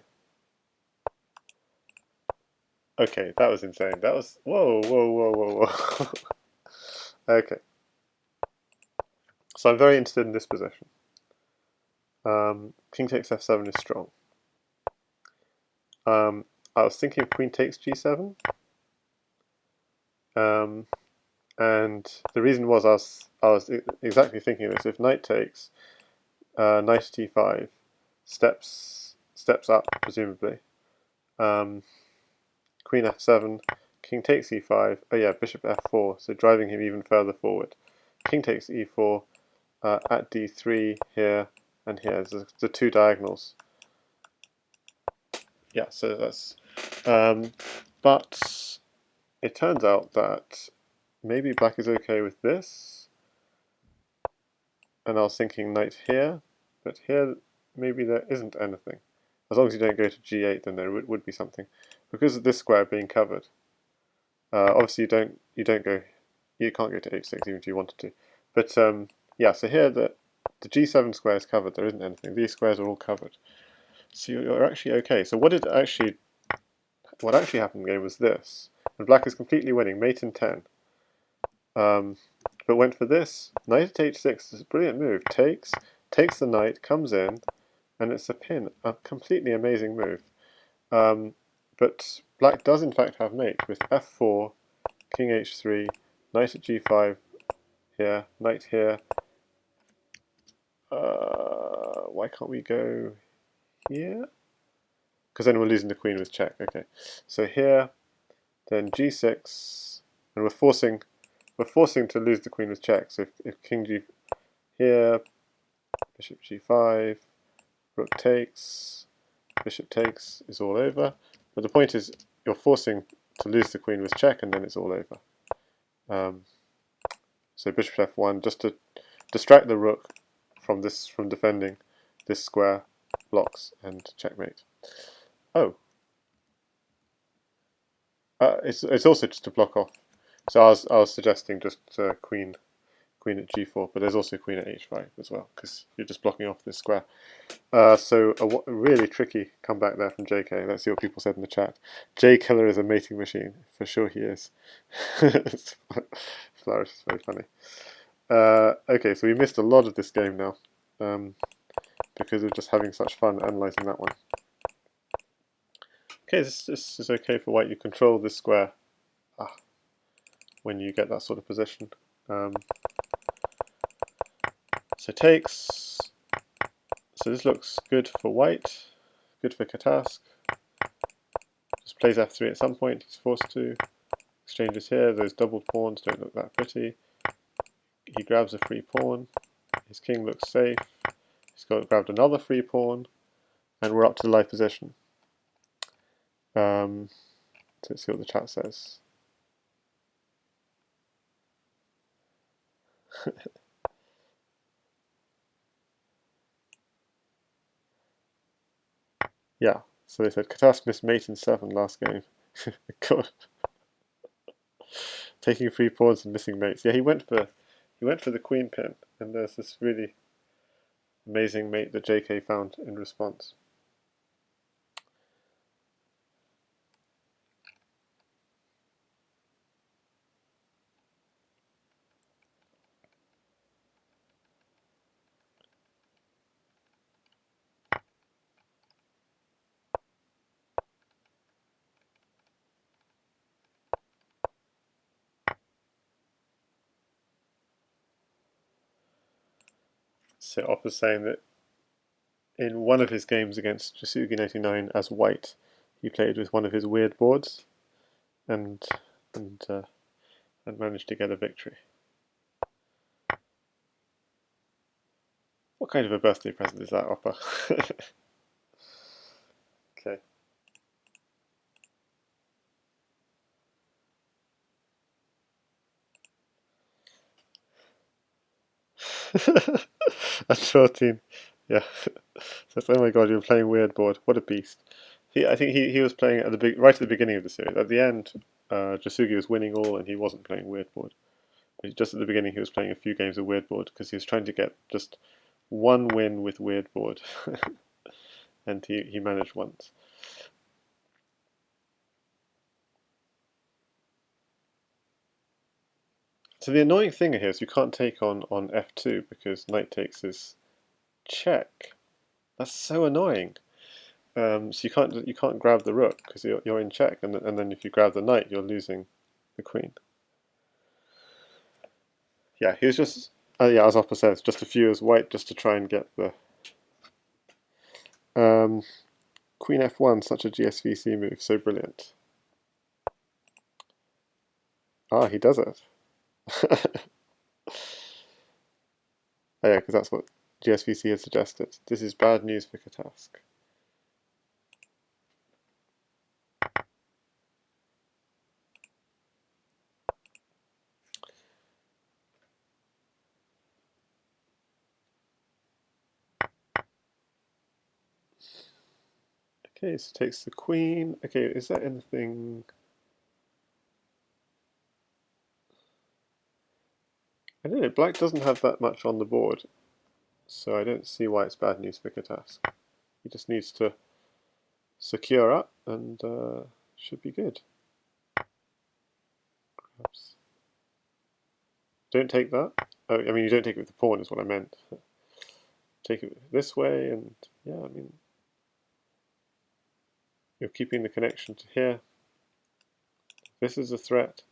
Okay, that was insane. That was... Whoa, whoa, whoa, whoa, whoa. Okay. So I'm very interested in this position. King takes f7 is strong. I was thinking of queen takes g7. And the reason was I was exactly thinking of this. If knight takes, knight at e5, steps up presumably. Queen f7, king takes e5. Oh yeah, bishop f4. So driving him even further forward. King takes e4 at d3 here and here. There's the two diagonals. Yeah, so that's. But it turns out that maybe black is okay with this. And I was thinking knight here, but here maybe there isn't anything. As long as you don't go to g8, then there would be something. Because of this square being covered, obviously you can't go to h6 even if you wanted to. But yeah, so here the g7 square is covered. There isn't anything. These squares are all covered. So you're actually okay. So what actually happened in the game was this. And black is completely winning, mate in 10. But went for this. Knight at h6 is a brilliant move. Takes the knight, comes in, and it's a pin. A completely amazing move. But black does in fact have mate with f4, king h3, knight at g5 here, knight here. Why can't we go here? Because then we're losing the queen with check. Okay, so here, then g6, and we're forcing to lose the queen with check. So if king g here, bishop g5, rook takes, bishop takes is all over. But the point is, you're forcing to lose the queen with check, and then it's all over. So bishop f1, just to distract the rook from defending this square, blocks and checkmate. Oh, it's also just to block off. So I was suggesting just queen at g4, but there's also queen at h5 as well, because you're just blocking off this square. So a really tricky comeback there from JK. Let's see what people said in the chat. J Killer is a mating machine. For sure he is. Flourish is very funny. Okay, so we missed a lot of this game now, because of just having such fun analysing that one. Okay, this is okay for white. You control this square when you get that sort of position. So takes. So this looks good for white, good for Katask. Just plays f3 at some point, he's forced to. Exchanges here, those doubled pawns don't look that pretty. He grabs a free pawn, his king looks safe, he's grabbed another free pawn, and we're up to the live position. So let's see what the chat says. Yeah, so they said Katask missed mate in 7 last game. God. Taking free pawns and missing mates. Yeah, he went for the queen pin, and there's this really amazing mate that JK found in response. So Op is saying that in one of his games against Jasugi99 as white, he played with one of his weird boards, and managed to get a victory. What kind of a birthday present is that, Oppa? Okay. At 14, yeah. So, oh my god, you're playing weird board. What a beast. I think he was playing at right at the beginning of the series. At the end, Jasugi was winning all, and he wasn't playing weird board. But just at the beginning, he was playing a few games of weird board because he was trying to get just one win with weird board, and he managed once. So the annoying thing here is you can't take on f2 because knight takes is check. That's so annoying. So you can't grab the rook because you're in check, and then if you grab the knight, you're losing the queen. Yeah, he was just yeah, as Oppa says, just a few as white just to try and get the queen f1. Such a GSVC move, so brilliant. Ah, he does it. Oh yeah, because that's what GSVC had suggested. This is bad news for Katask. Okay, so takes the queen. Okay, is there anything? I don't know, black doesn't have that much on the board, so I don't see why it's bad news for Katask. He just needs to secure up and should be good. Perhaps. Don't take that. Oh, I mean, you don't take it with the pawn is what I meant. Take it this way, and yeah, I mean, you're keeping the connection to here. This is a threat.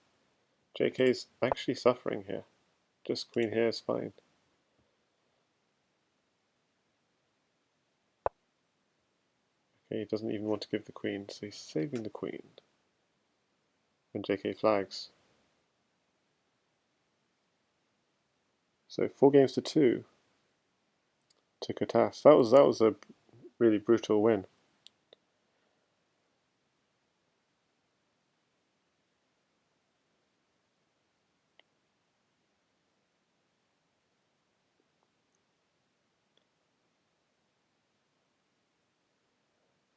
JK's actually suffering here. Just queen here is fine. Okay, he doesn't even want to give the queen, so he's saving the queen. And JK flags. So 4 games to 2 to Katas. That was a really brutal win.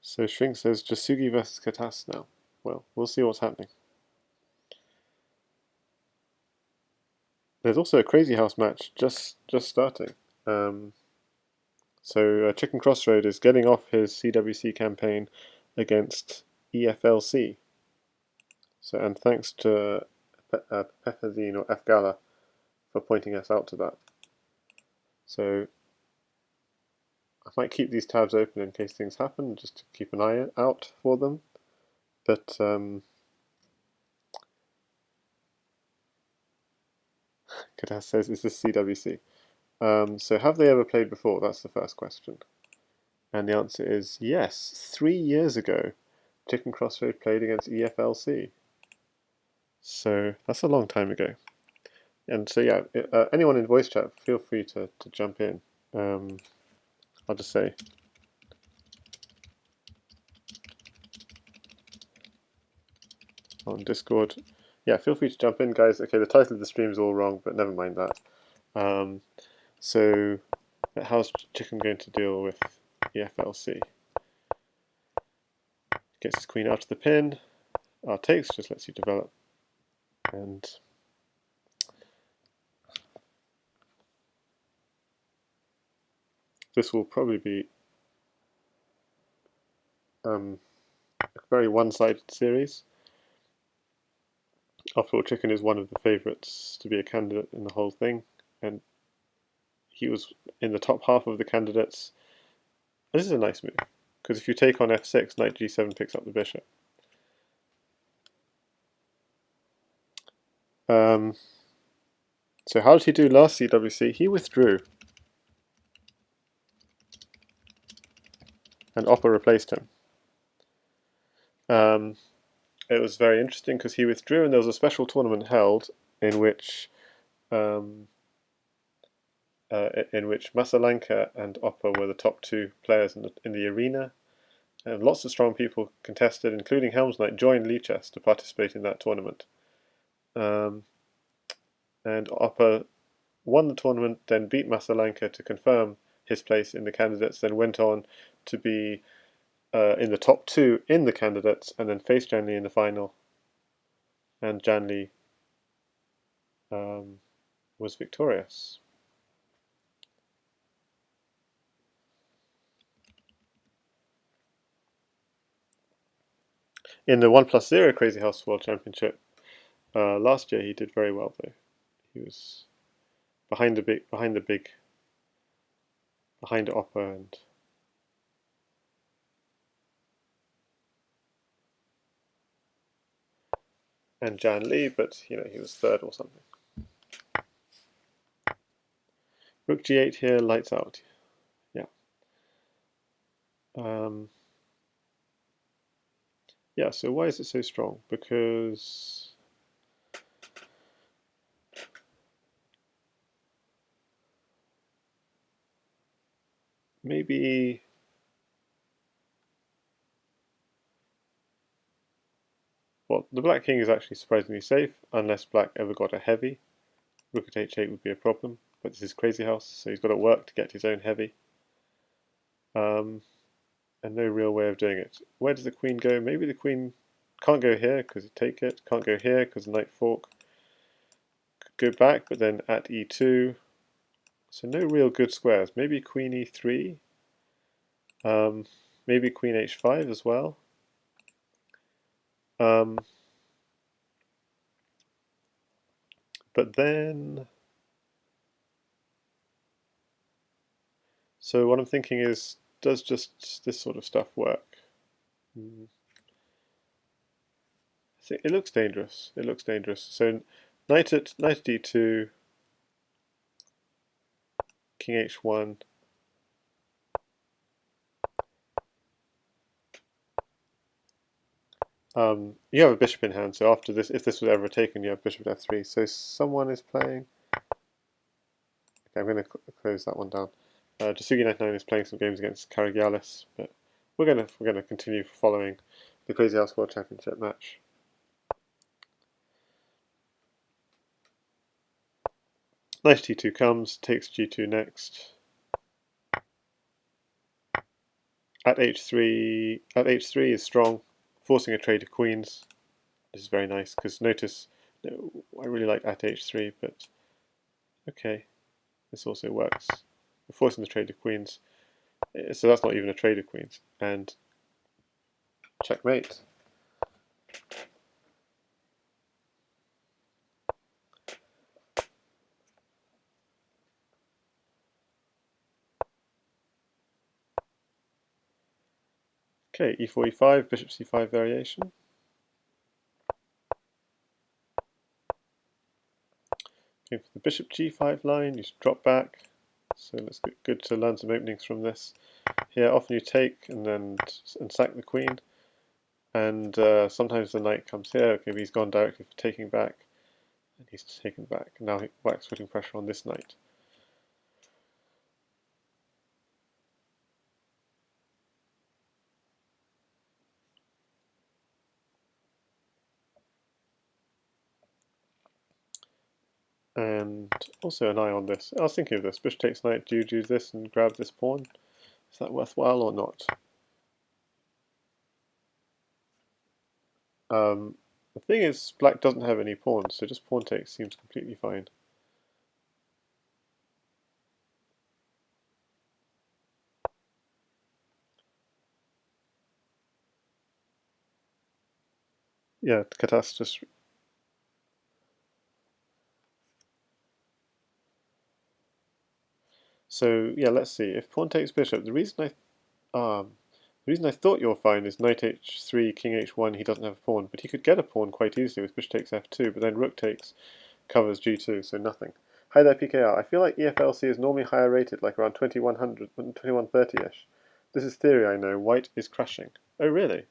So Shrink says Jasugi versus Katas now. Well, we'll see what's happening. There's also a Crazyhouse match just starting. So Chicken Crossroad is getting off his CWC campaign against EFLC. So, and thanks to Pethazine or Fgala for pointing us out to that. So I might keep these tabs open in case things happen, just to keep an eye out for them. But Katas says, is this CWC? So have they ever played before? That's the first question. And the answer is yes. 3 years ago, Chicken Crossroad played against EFLC. So that's a long time ago. And so yeah, anyone in voice chat, feel free to jump in. I'll just say on Discord. Yeah, feel free to jump in, guys. Okay, the title of the stream is all wrong, but never mind that. So how's Chicken going to deal with EFLC? Gets his queen out of the pin. Takes just lets you develop. And this will probably be a very one-sided series. After all, Chicken is one of the favourites to be a candidate in the whole thing, and he was in the top half of the candidates. This is a nice move, because if you take on f6, knight g7 picks up the bishop. So how did he do last CWC? He withdrew, and Oppa replaced him. It was very interesting because he withdrew, and there was a special tournament held in which Masalanka and Oppa were the top 2 players in the arena. And lots of strong people contested, including Helm's Knight, joined Lichess to participate in that tournament. And Oppa won the tournament, then beat Masalanka to confirm his place in the candidates, then went on to be in the top 2 in the candidates, and then faced Janli in the final. And Janli was victorious. In the 1+0 Crazyhouse World Championship last year, he did very well though. He was behind Oppa and Jan Lee, but you know, he was 3rd or something. Rook g8 here, lights out. Yeah. Yeah, so why is it so strong? Because maybe well, the black king is actually surprisingly safe, unless black ever got a heavy. Rook at h8 would be a problem, but this is Crazyhouse, so he's got to work to get his own heavy. And no real way of doing it. Where does the queen go? Maybe the queen can't go here because you take it, can't go here because knight fork. Could go back, but then at e2. So no real good squares. Maybe queen e3. Maybe queen h5 as well. But then, so what I'm thinking is, does just this sort of stuff work? I think it looks dangerous. It looks dangerous. So knight at d2, king h1. You have a bishop in hand, so after this, if this was ever taken, you have bishop at f3. So someone is playing. Okay, I'm going to close that one down. Jasugi99 is playing some games against Karagialis, but we're going to continue following the Crazyhouse World Championship match. Knight t2 comes, takes g2 next. at h3 is strong, forcing a trade of queens. This is very nice because notice I really like at h3, but okay, this also works. We're forcing the trade of queens, so that's not even a trade of queens, and checkmate. Okay, e4, e5, bishop c5 variation. Okay, for the bishop g5 line, you should drop back. So let's get good to learn some openings from this. Here, often you take and sack the queen, and sometimes the knight comes here. Okay, he's gone directly for taking back, and he's taken back. Now Black's putting pressure on this knight. And also an eye on this. I was thinking of this. Bishop takes knight. Do you do this and grab this pawn? Is that worthwhile or not? The thing is, Black doesn't have any pawns, so just pawn takes seems completely fine. Yeah, Katas just. So yeah, let's see. If pawn takes bishop, the reason I thought you were fine is knight h3, king h1. He doesn't have a pawn, but he could get a pawn quite easily with bishop takes f2. But then rook takes covers g2, so nothing. Hi there, PKR. I feel like EFLC is normally higher rated, like around 2100, 2130-ish. This is theory, I know. White is crashing. Oh, really?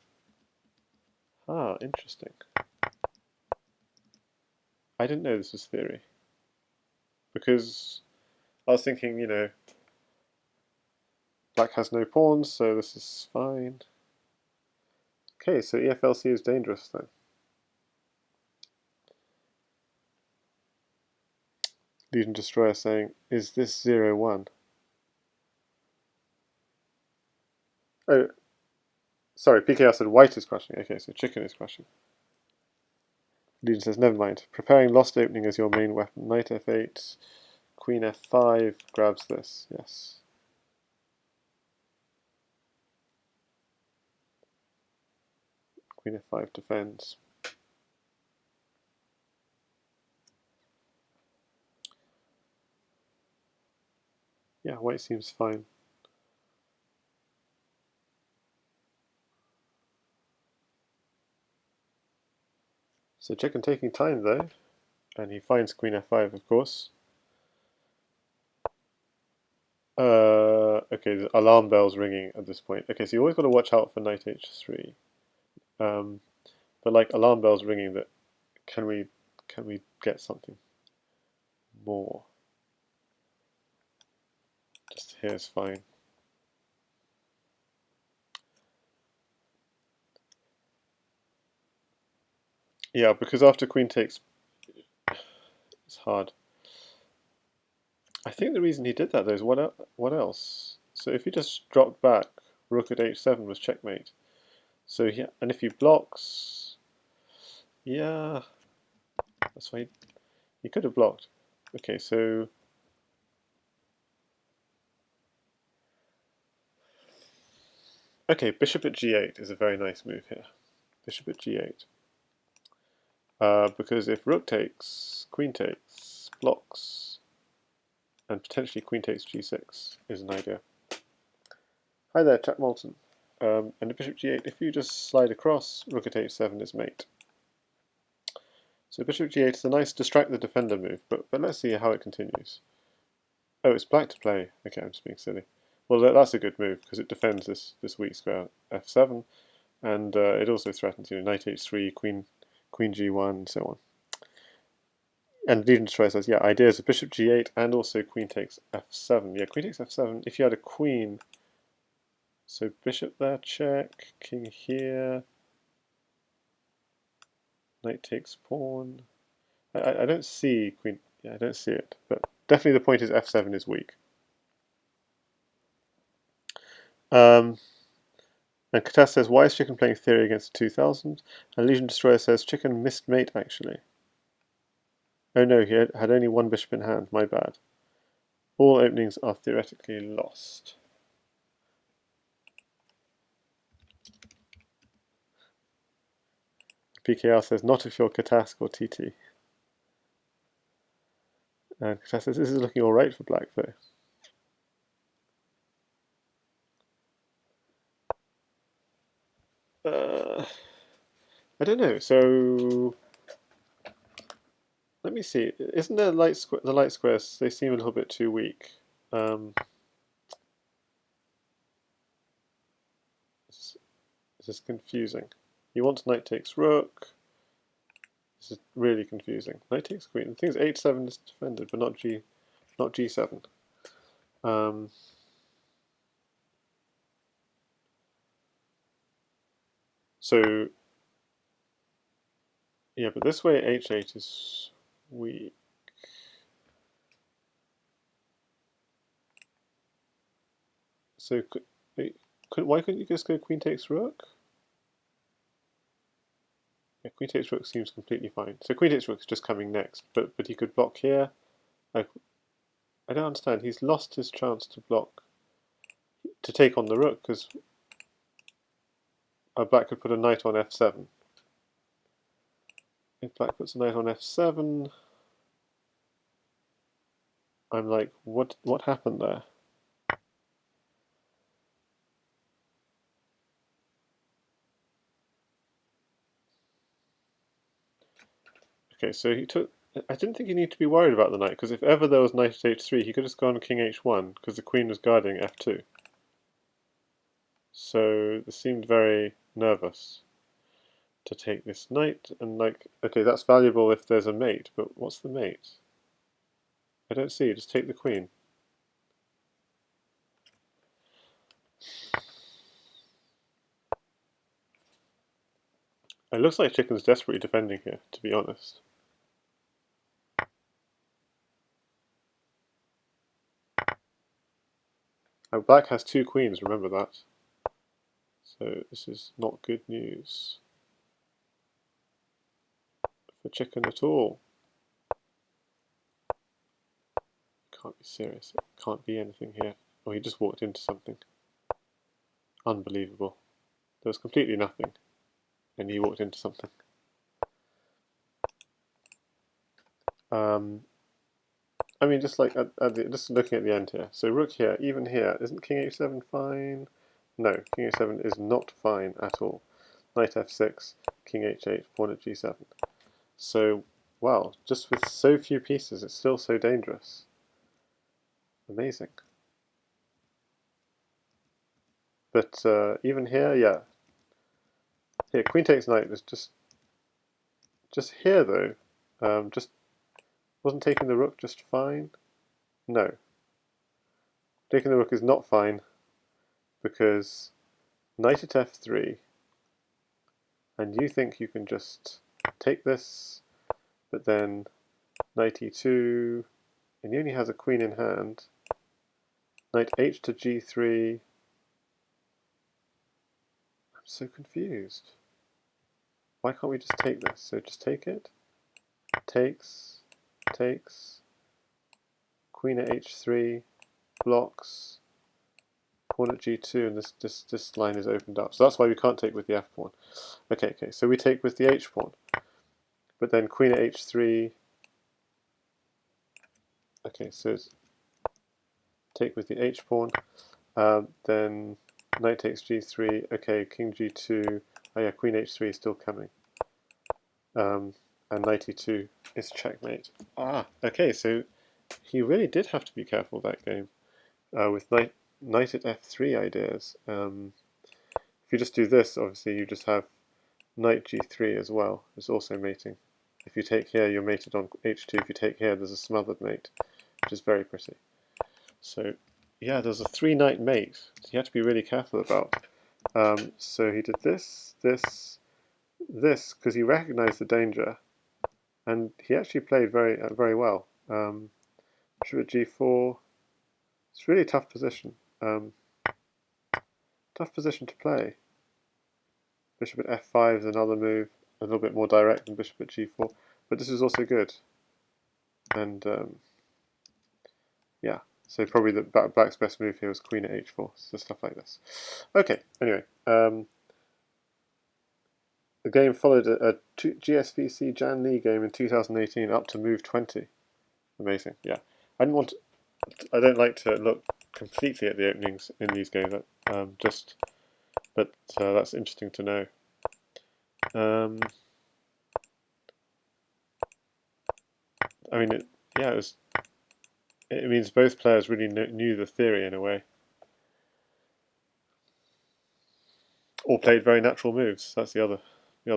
Ah, interesting. I didn't know this was theory. Because I was thinking, Black has no pawns, so this is fine. Okay, so EFLC is dangerous then. Legion Destroyer saying, is this 0-1? Oh, sorry, PKR said white is crashing. Okay, so chicken is crashing. Legion says, never mind. Preparing lost opening as your main weapon. Knight f8, queen f5 grabs this, yes. Queen f5 defends. Yeah, white seems fine. So chicken taking time though, and he finds queen f5 of course. Okay, the alarm bell's ringing at this point. Okay, so you always got to watch out for knight h3. But like alarm bells ringing, that can we get something more? Just here is fine. Yeah, because after queen takes, it's hard. I think the reason he did that though is what else? So if he just dropped back, rook at h7 was checkmate. So yeah, and if he blocks, yeah, that's why he could have blocked. Okay, so okay, bishop at g8 is a very nice move here. Bishop at g8. Because if rook takes, queen takes, blocks, and potentially queen takes g6 is an idea. Hi there, Jack Moulton. And the bishop g8, if you just slide across, rook at h7 is mate. So bishop g8 is a nice distract the defender move, but let's see how it continues. Oh, it's black to play. Okay, I'm just being silly. Well, that's a good move because it defends this weak square f7, and it also threatens knight h3, queen g1, and so on. And Legion Destroyer says, yeah, ideas of bishop g8 and also queen takes f7. Yeah, queen takes f7. If you had a queen, so bishop there, check, king here, knight takes pawn. I don't see queen. Yeah, I don't see it, but definitely the point is f7 is weak. And Katas says, why is chicken playing theory against 2000? And Legion Destroyer says, chicken missed mate actually. Oh no, he had only one bishop in hand, my bad. All openings are theoretically lost. PKR says, not if you're Katask or TT. And Katas says, this is looking alright for black though. I don't know, so let me see. Isn't there the light squares? They seem a little bit too weak. This is confusing. He wants knight takes rook. This is really confusing. Knight takes queen. The thing is, h7 is defended, but not g7. So yeah, but this way h8 is weak. So why couldn't you just go queen takes rook? Yeah, queen takes rook seems completely fine. So queen takes rook is just coming next, but he could block here. I don't understand. He's lost his chance to block, to take on the rook, because black could put a knight on f7. If black puts a knight on f7, I'm like, what happened there? Okay, so he took. I didn't think he needed to be worried about the knight, because if ever there was knight at h3, he could just gone king h1, because the queen was guarding f2. So this seemed very nervous to take this knight, and like, okay, that's valuable if there's a mate, but what's the mate? I don't see, just take the queen. It looks like chicken's desperately defending here, to be honest. And black has two queens, remember that. So this is not good news for chicken at all. Can't be serious. It can't be anything here. Oh, he just walked into something. Unbelievable. There was completely nothing, and he walked into something. I mean, just like just looking at the end here. So rook here, even here, isn't king h7 fine? No, king h7 is not fine at all. Knight f6, king h8, pawn at g7. So, wow, just with so few pieces, it's still so dangerous. Amazing. But even here, yeah. Here, queen takes knight was just here though. Just wasn't taking the rook just fine? No. Taking the rook is not fine because knight at f3, and you think you can just take this, but then knight e2, and he only has a queen in hand. Knight h to g3. I'm so confused. Why can't we just take this? So just take it. Takes. Queen at h3. Blocks. Pawn at g2, and this line is opened up. So that's why we can't take with the f pawn. Okay, so we take with the h pawn. But then queen at h3. Okay, so take with the h pawn. Then knight takes g3. Okay, king g2. Oh yeah, queen h3 is still coming. And knight e2 is checkmate. Okay, so he really did have to be careful that game with knight at f3 ideas. If you just do this, obviously you just have knight g3 as well. It's also mating. If you take here, you're mated on h2. If you take here, there's a smothered mate, which is very pretty. So yeah, there's a 3-knight mate you have to be really careful about. So he did this, because he recognized the danger, and he actually played very well. Bishop at g4. It's a really tough position. Tough position to play. Bishop at f5 is another move, a little bit more direct than bishop at g4, but this is also good. And yeah, so probably the black's best move here was queen at h4, so stuff like this. Okay, anyway, the game followed a GSVC Jan Lee game in 2018 up to move 20. Amazing, yeah. I don't like to look completely at the openings in these games, but that's interesting to know. I mean, it means both players really knew the theory in a way, or played very natural moves. That's the other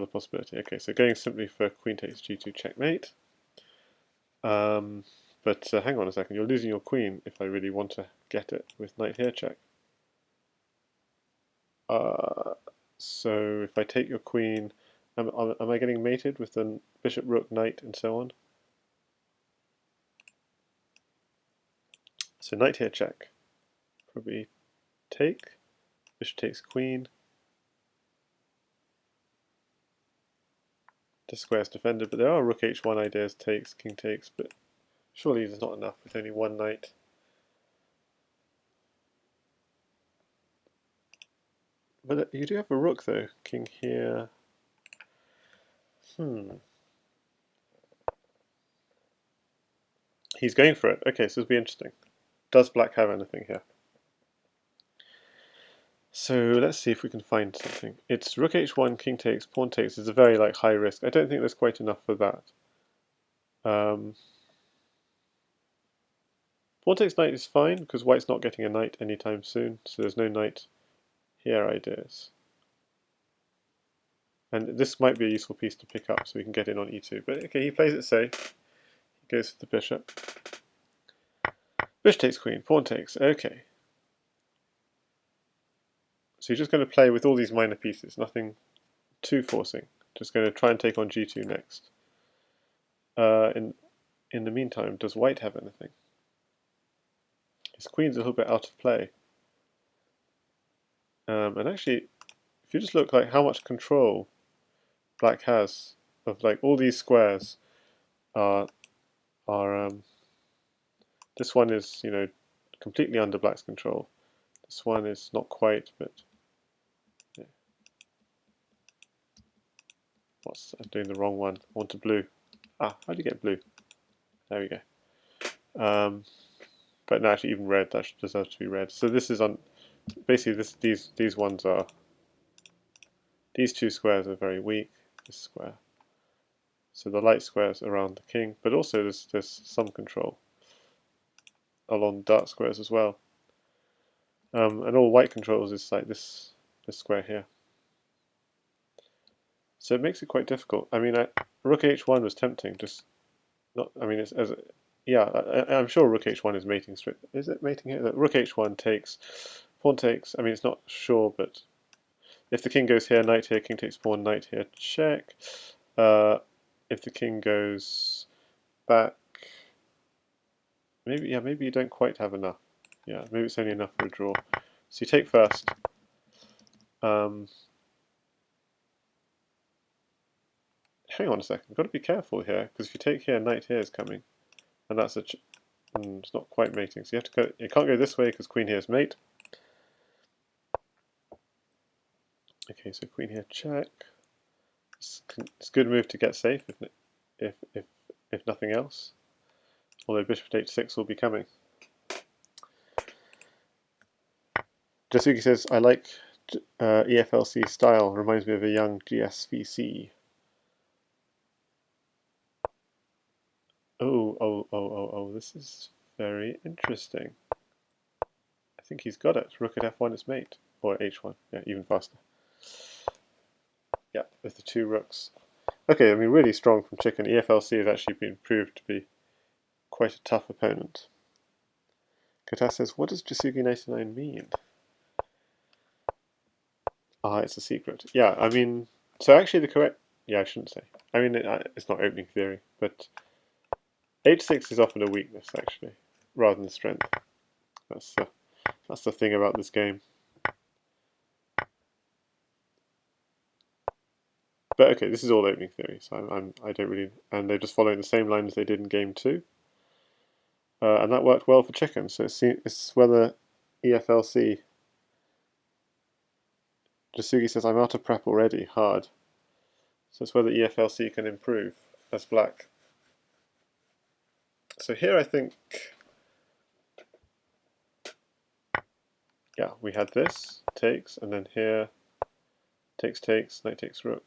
possibility. Okay, so going simply for queen takes g2 checkmate. But hang on a second, you're losing your queen if I really want to get it with knight here check. So if I take your queen, am I getting mated with the bishop, rook, knight, and so on? So knight here check. Probably take. Bishop takes queen. The square's defended, but there are rook h1 ideas, takes, king takes, but surely there's not enough with only one knight. But you do have a rook though, king here. He's going for it. Okay, so this will be interesting. Does black have anything here? So let's see if we can find something. It's rook h1, king takes, pawn takes is a very high risk. I don't think there's quite enough for that. Pawn takes knight is fine because white's not getting a knight anytime soon, so there's no knight here ideas. And this might be a useful piece to pick up so we can get in on e2. But okay, he plays it safe. He goes for the bishop. Bishop takes queen, pawn takes, okay. So you're just going to play with all these minor pieces, nothing too forcing. Just going to try and take on g2 next. In the meantime, does white have anything? His queen's a little bit out of play. And actually, if you just look how much control black has of all these squares are this one is completely under black's control. This one is not quite, but yeah. I'm doing the wrong one. I want a blue. How do you get blue? There we go. But no, actually, even red, that deserves to be red. So this is on basically these ones are, these two squares are very weak. This square. So the light squares around the king, but also there's some control along dark squares as well. And all white controls is like this square here. So it makes it quite difficult. I mean, rook h1 was tempting, just not. I mean, I'm sure rook h1 is mating straight. Is it mating here? Rook h1 takes, pawn takes. I mean, it's not sure, but if the king goes here, knight here, king takes pawn, knight here, check. If the king goes back, maybe you don't quite have enough. Yeah, maybe it's only enough for a draw. So you take first. Hang on a second, I've got to be careful here, because if you take here, knight here is coming, and that's it's not quite mating. So you have to go. You can't go this way because queen here is mate. Okay, so queen here check. It's a good move to get safe if nothing else. Although bishop at h6 will be coming. Jasuki says, I like EFLC style, reminds me of a young GSVC. Oh, this is very interesting. I think he's got it. Rook at f1 is mate. Or h1, yeah, even faster. Yeah, with the two rooks. Okay, I mean, really strong from Chicken. EFLC has actually been proved to be quite a tough opponent. Kata says, what does Jasugi 99 mean? It's a secret. Yeah, I mean, so actually the correct... Yeah, I shouldn't say. I mean, it's not opening theory, but h6 is often a weakness, actually, rather than strength. That's the thing about this game. but okay, this is all opening theory, so I don't really, and they're just following the same line as they did in game 2, and that worked well for chicken. So it's whether EFLC. Jasugi says I'm out of prep already, hard. So it's whether EFLC can improve as black. So here I think, yeah, we had this takes, and then here takes, knight takes rook.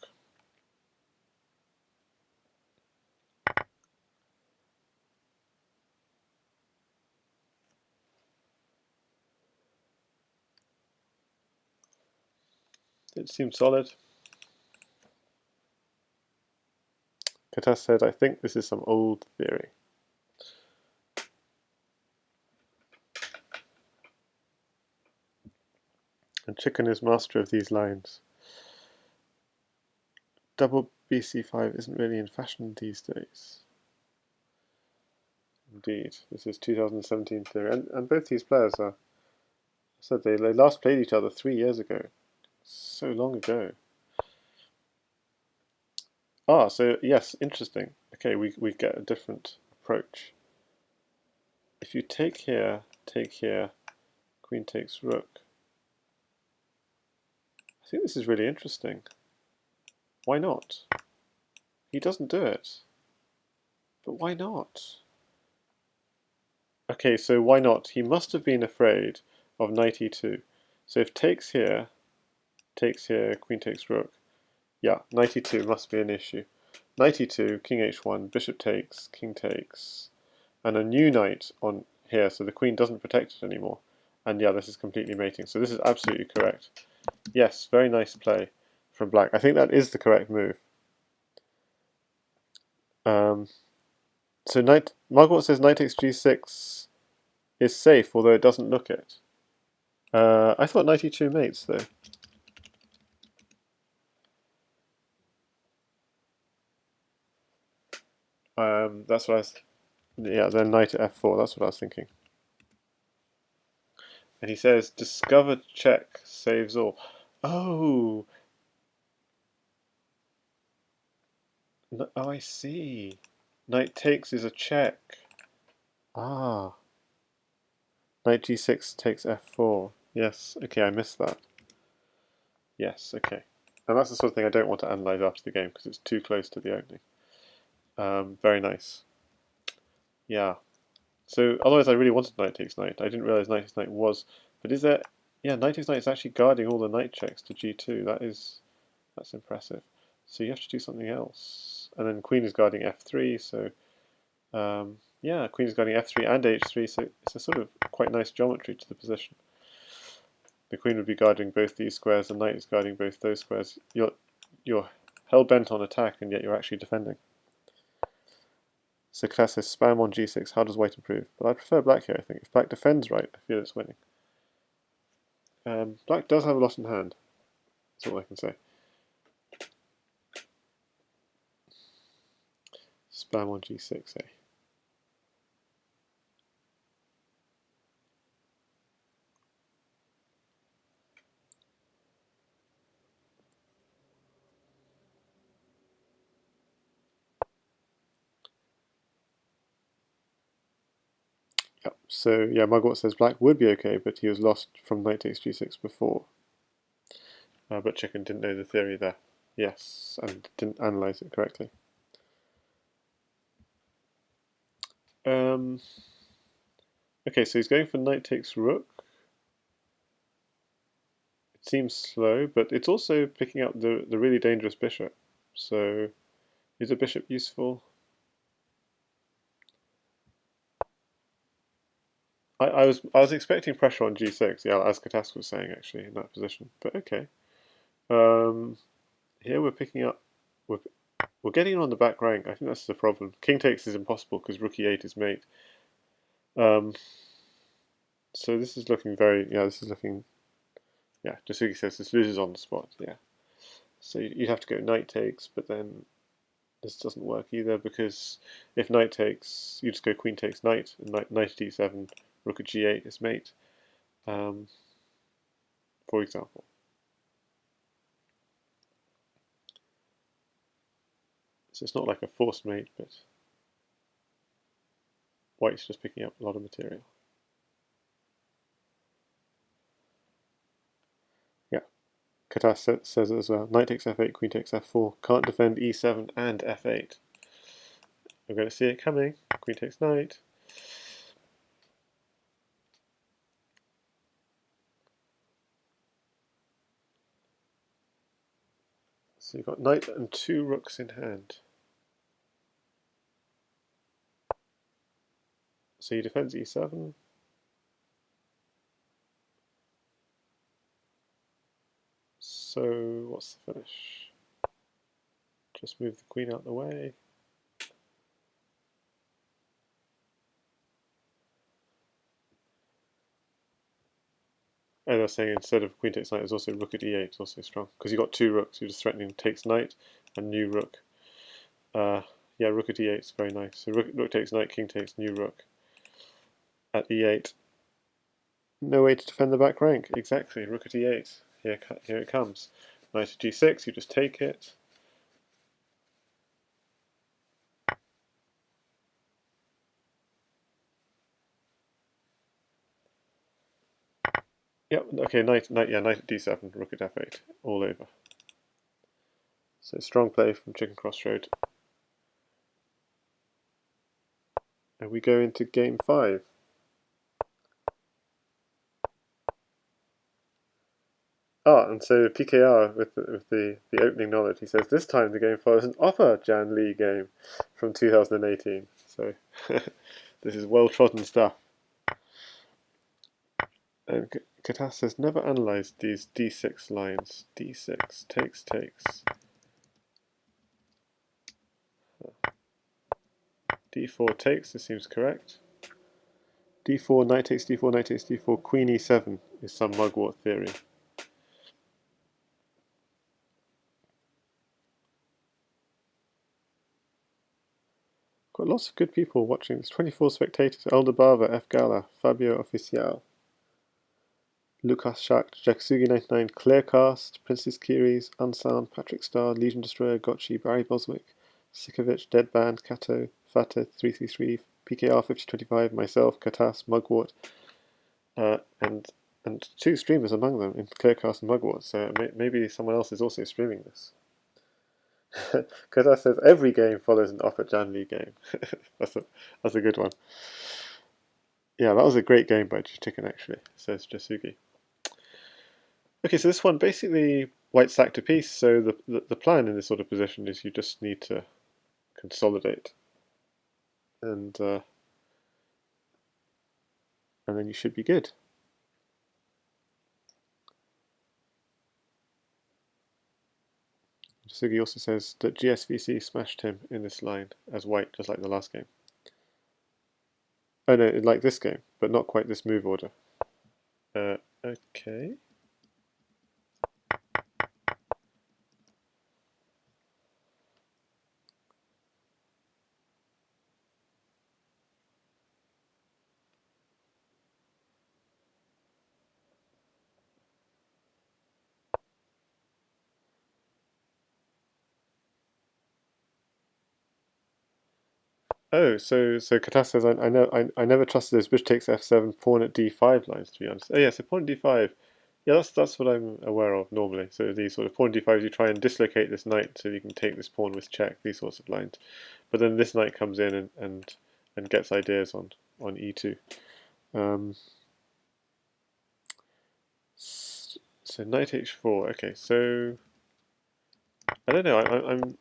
It seemed solid. Katas said, I think this is some old theory. And chicken is master of these lines. Double BC5 isn't really in fashion these days. Indeed, this is 2017 theory, and both these players are. I said they last played each other 3 years ago. So long ago. Ah, so yes, interesting. Okay, we get a different approach. If you take here, queen takes rook. I think this is really interesting. Why not? He doesn't do it. But why not? Okay, so why not? He must have been afraid of knight e2. So if takes here, queen takes rook. Yeah, knight e2 must be an issue. Knight e2, king h1, bishop takes, king takes, and a new knight on here, so the queen doesn't protect it anymore. And yeah, this is completely mating. So this is absolutely correct. Yes, very nice play from black. I think that is the correct move. So Margaret says knight takes g6 is safe, although it doesn't look it. I thought knight e2 mates though. That's what I was. Yeah, then knight at f4. That's what I was thinking. And he says discovered check saves all. Oh. Oh, I see. Knight takes is a check. Ah. Knight g6 takes f4. Yes, okay, I missed that. Yes, okay. And that's the sort of thing I don't want to analyse after the game because it's too close to the opening. Very nice. Yeah. So otherwise I really wanted knight takes knight. I didn't realise knight takes knight was. But is there... Yeah, knight takes knight is actually guarding all the knight checks to g2. That's impressive. So you have to do something else. And then queen is guarding f3, so... yeah, queen is guarding f3 and h3, so it's a sort of quite nice geometry to the position. The queen would be guarding both these squares, the knight is guarding both those squares. You're hell-bent on attack, and yet you're actually defending. So class says spam on g6, how does white improve? But I prefer black here, I think. If black defends right, I feel it's winning. Black does have a lot in hand. That's all I can say. Spam on g6, eh? Yep. So yeah, Margot says black would be okay, but he was lost from knight takes g6 before. But chicken didn't know the theory there. Yes, and didn't analyse it correctly. Okay, so he's going for knight takes rook. It seems slow, but it's also picking up the really dangerous bishop. So is a bishop useful? I was expecting pressure on g6, yeah, as Katas was saying actually in that position. But okay. Here we're picking up. We're getting on the back rank. I think that's the problem. King takes is impossible because rook e8 is mate. So this is looking very. Yeah, this is looking. Yeah, Jasugi says this loses on the spot. Yeah. So you'd have to go knight takes, but then this doesn't work either because if knight takes, you just go queen takes knight, and knight at d7, rook at g8 is mate. For example. So it's not like a forced mate, but white's just picking up a lot of material. Yeah, Katas says it as well. Knight takes f8, queen takes f4. Can't defend e7 and f8. We're going to see it coming. Queen takes knight. So you've got knight and 2 rooks in hand. So he defends e7. So what's the finish? Just move the queen out of the way. And they're saying instead of queen takes knight, there's also rook at e8 is also strong. Because you've got 2 rooks, you're just threatening takes knight and new rook. Yeah, rook at e8 is very nice. So rook takes knight, king takes new rook at e8. No way to defend the back rank. Exactly, rook at e8. Here it comes. Knight at g6, you just take it. Yep, okay, knight at d7, rook at f8, all over. So strong play from Chickencrossroad. And we go into game 5. And so PKR with the opening knowledge, he says this time the game follows an Upper Jan Lee game from 2018. So this is well trodden stuff. And Katas says never analyze these d6 lines. d6 takes. d4 takes. This seems correct. d4 knight takes d4 knight takes d4 queen e7 is some mugwort theory. Got lots of good people watching. There's 24 spectators. Eldebava, F Gala, Fabio Oficial, Lucas Schacht, Jaksugi99, Clearcast, Princess Kiris, Unsound, Patrick Starr, Legion Destroyer, Gotchi, Barry Boswick, Sikovic, Deadband, Kato, Fateh333, PKR 5025, myself, Katas, Mugwort, and 2 streamers among them in Clearcast and Mugwort. So maybe someone else is also streaming this. Katas says every game follows an Upper Jan Lee game. that's a good one. Yeah, that was a great game by Chicken actually, says Jasugi. Okay, so this one basically white sacked a piece. So the plan in this sort of position is you just need to consolidate, and then you should be good. Jasugi also says that GSVC smashed him in this line as white, just like the last game. Oh no, like this game, but not quite this move order. Okay. Oh, so Katas says I never trusted those bishop takes f7 pawn at d5 lines, to be honest. Oh yeah, so pawn at d5. Yeah, that's what I'm aware of normally. So these sort of pawn d5s, you try and dislocate this knight so you can take this pawn with check, these sorts of lines. But then this knight comes in and gets ideas on e2. So knight h4. Okay, so I don't know.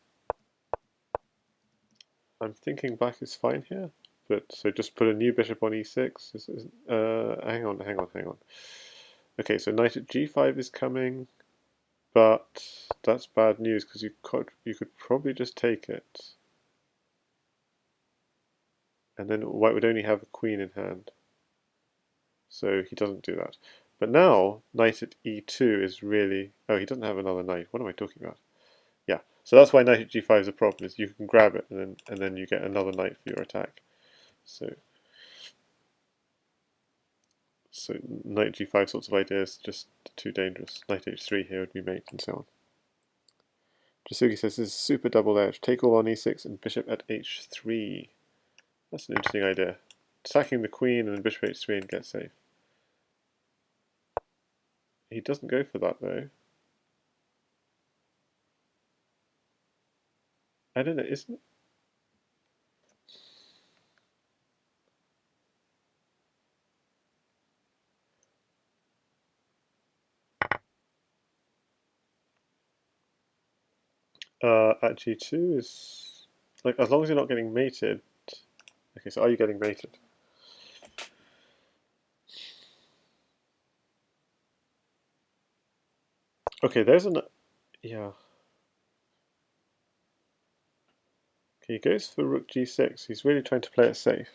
I'm thinking black is fine here, but so just put a new bishop on e6. Hang on. Okay, so knight at g5 is coming, but that's bad news because you could probably just take it, and then white would only have a queen in hand. So he doesn't do that. But now knight at e2 is really he doesn't have another knight. What am I talking about? Yeah, so that's why knight at g5 is a problem. Is you can grab it and then you get another knight for your attack. So knight g5 sorts of ideas just too dangerous. Knight h3 here would be mate and so on. Jasugi says this is super double edge. Take all on e6 and bishop at h3. That's an interesting idea. Sacking the queen and bishop h3 and get safe. He doesn't go for that though. I don't know, isn't... at g2 is... Like, as long as you're not getting mated... Okay, so are you getting mated? Okay, there's an... Yeah. Okay, he goes for rook g6. He's really trying to play it safe.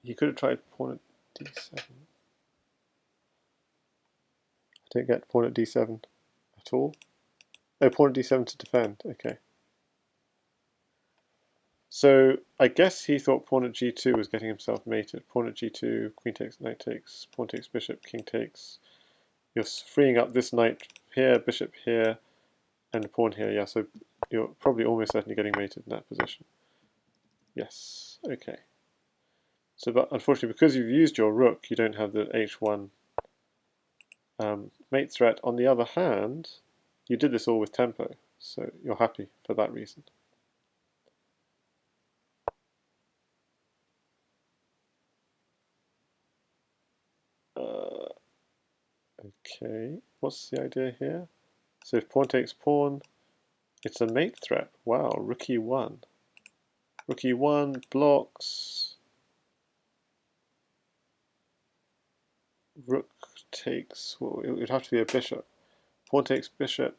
He could have tried pawn at d7. I don't get pawn at d7 at all. Oh, pawn at d7 to defend. Okay. So I guess he thought pawn at g2 was getting himself mated. Pawn at g2, queen takes, knight takes, pawn takes, bishop, king takes. You're freeing up this knight here, bishop here, and a pawn here. Yeah, so you're probably almost certainly getting mated in that position. Yes, okay. So, but unfortunately, because you've used your rook, you don't have the h1 mate threat. On the other hand, you did this all with tempo, so you're happy for that reason. Okay, what's the idea here? So if pawn takes pawn, it's a mate threat. Wow, rook e1. Rook e1 blocks. Rook takes, well, it would have to be a bishop. Pawn takes bishop.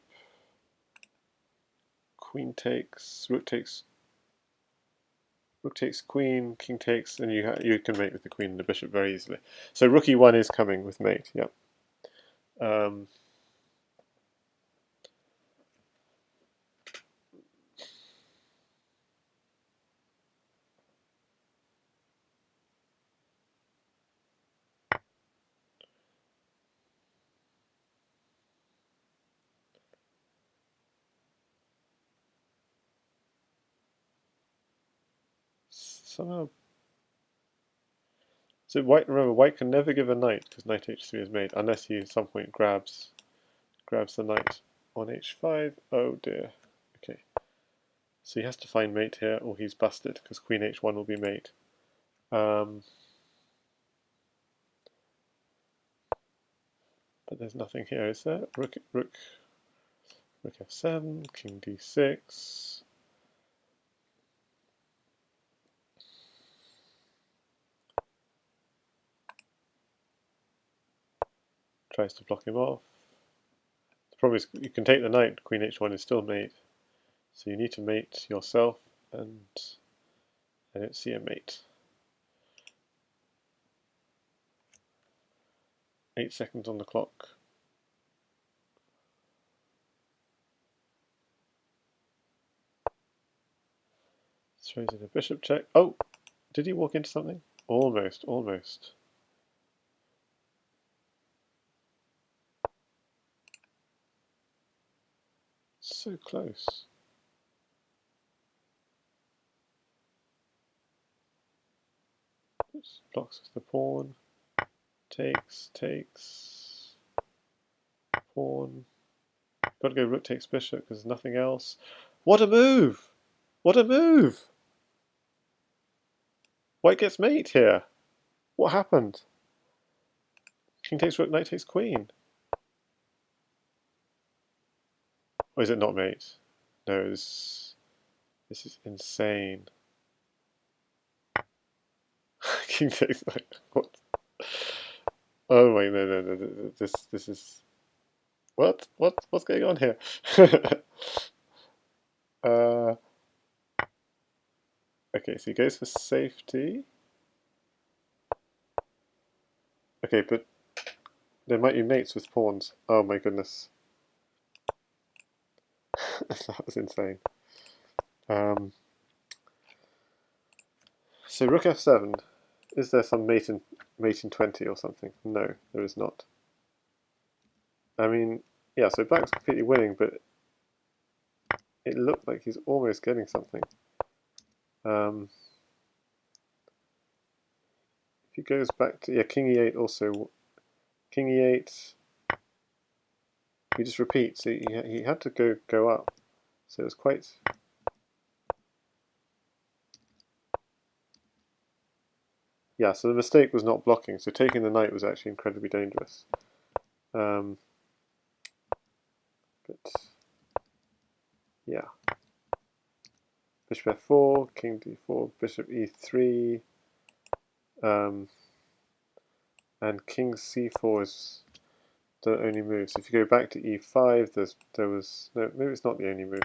Queen takes, rook takes queen, king takes, and you can mate with the queen and the bishop very easily. So rook e1 is coming with mate, yeah. Somehow. So white, remember, white can never give a knight because knight h3 is mate unless he at some point grabs the knight on h5. Oh dear. Okay. So he has to find mate here or he's busted because queen h1 will be mate. But there's nothing here, is there? Rook f7, king d6. Tries to block him off. The problem is you can take the knight, queen h1 is still mate. So you need to mate yourself, and I don't see a mate. 8 seconds on the clock. Throws in a bishop check. Oh! Did he walk into something? Almost, almost. So close. Oops, blocks with the pawn. Takes. Pawn. Got to go rook takes bishop because there's nothing else. What a move! What a move! White gets mate here. What happened? King takes rook, knight takes queen. Or is it not mate? No, this is insane. King takes knight. What? Oh wait, no. This is what's going on here? Okay, so he goes for safety. Okay, but there might be mates with pawns. Oh my goodness. That was insane. So rook f7. Is there some mate in 20 or something? No, there is not. I mean, yeah, so black's completely winning, but it looked like he's almost getting something. If he goes back to, yeah, king e8 also, king e8, he just repeats, so he had to go up, so it was quite... Yeah, so the mistake was not blocking, so taking the knight was actually incredibly dangerous. But yeah, bishop f4, king d4, bishop e3, and king c4 is the only move. So if you go back to e5, there was no, maybe it's not the only move.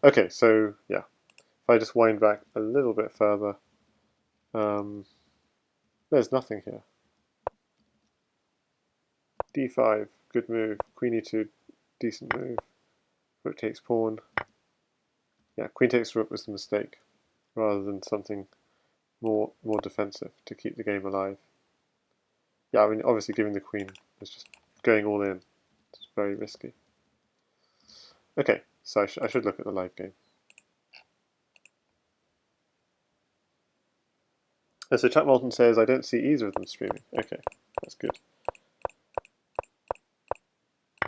Okay, so yeah, if I just wind back a little bit further, there's nothing here. d5, good move. Queen e2, decent move. Rook takes pawn. Yeah, queen takes rook was the mistake, rather than something more defensive to keep the game alive. Yeah, I mean, obviously giving the queen was just going all in. It's very risky. Okay, so I should look at the live game. So Chat Molten says, I don't see either of them streaming. Okay, that's good.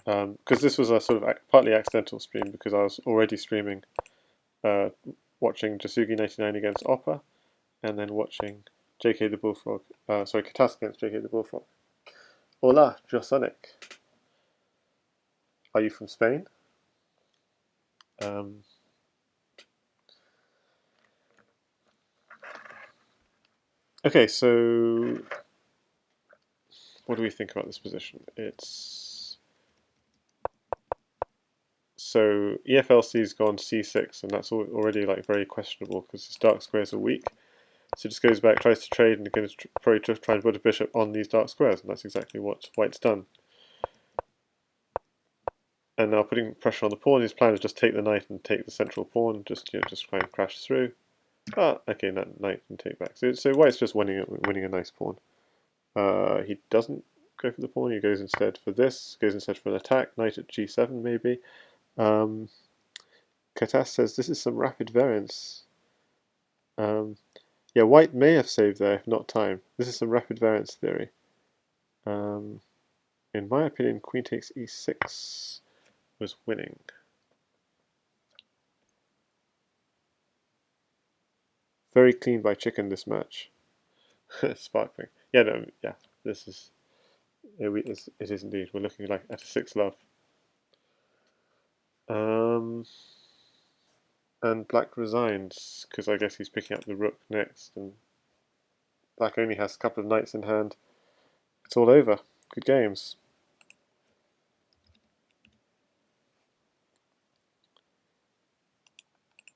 Because this was a sort of partly accidental stream, because I was already streaming, watching Jasugi99 against Oppa, and then watching JK the Bullfrog, sorry, Katas against JK the Bullfrog. Hola, Josonic. Are you from Spain? Okay, so what do we think about this position? It's so EFLC's gone c6, and that's already like very questionable because his dark squares are weak. So just goes back, tries to trade, and going to probably try and put a bishop on these dark squares, and that's exactly what White's done. And now putting pressure on the pawn, his plan is just take the knight and take the central pawn, just try and crash through. Ah, okay, knight can take back. So White's just winning a nice pawn. He doesn't go for the pawn, he goes instead for this, goes instead for an attack, knight at g7 maybe. Katas says this is some rapid variance. Yeah, White may have saved there if not time. This is some rapid variance theory. In my opinion, queen takes e6 was winning. Very clean by Chicken this match. Sparkling. Yeah, no, yeah, this is... It is indeed. We're looking like at a 6-love. And Black resigns, because I guess he's picking up the rook next, and Black only has a couple of knights in hand. It's all over. Good games.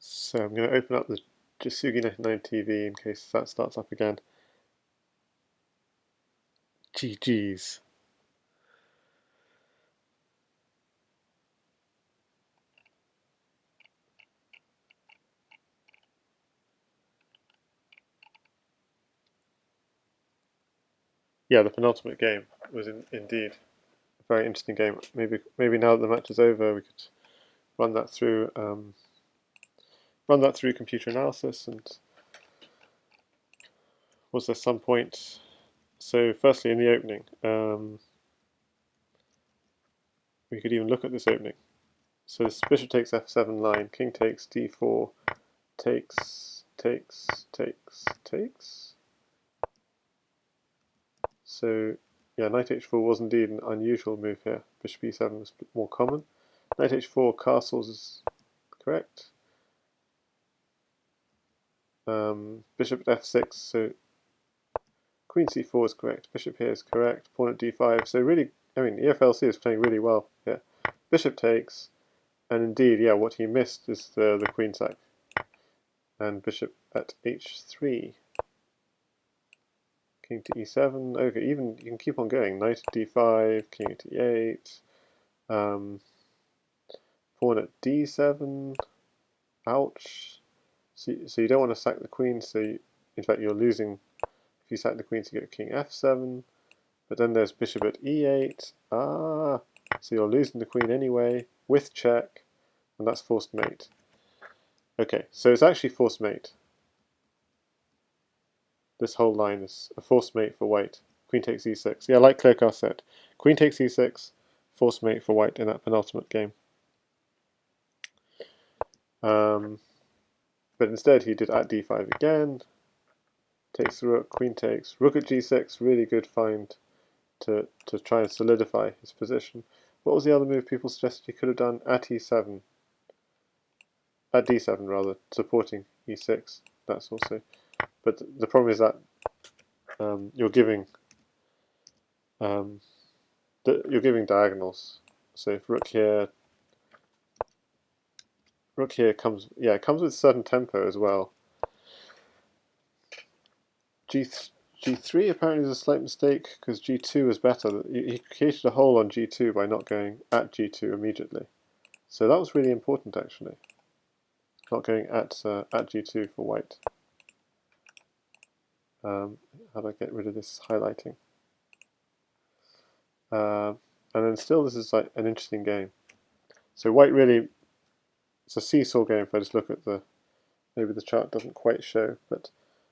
So I'm going to open up the Jasugi99 TV in case that starts up again. GG's. Yeah, the penultimate game was indeed a very interesting game. Maybe now that the match is over, we could run that through computer analysis. And was there some point? So firstly, in the opening, we could even look at this opening. So this bishop takes f7 line, king takes d4, takes. So yeah, knight h4 was indeed an unusual move here. Bishop e7 was more common. Knight h4 castles is correct. Bishop at f6, so queen c4 is correct. Bishop here is correct. Pawn at d5. So really, I mean, EFLC is playing really well here. Bishop takes, and indeed, yeah, what he missed is the queen sack. And bishop at h3. King to e7. Okay, even you can keep on going. Knight at d5, king at e8. Pawn at d7. Ouch. So you don't want to sack the queen, so in fact you're losing if you sack the queen to get king f7. But then there's bishop at e8. Ah, So you're losing the queen anyway, with check, and that's forced mate. Okay, so it's actually forced mate. This whole line is a forced mate for white. Queen takes e6. Yeah, like Clercar said. Queen takes e6, forced mate for white in that penultimate game. But instead he did at d5 again. Takes the rook, queen takes, rook at g6, really good find to try and solidify his position. What was the other move people suggested he could have done? At e7. At d7 rather, supporting e6. That's also. But the problem is that you're giving diagonals. So if rook here comes, yeah, it comes with a certain tempo as well. G3 apparently is a slight mistake because G2 is better. He created a hole on G2 by not going at G2 immediately. So that was really important actually. Not going at G2 for white. How do I get rid of this highlighting? And then still this is like an interesting game. So white really, it's a seesaw game if I just look at maybe the chart doesn't quite show, but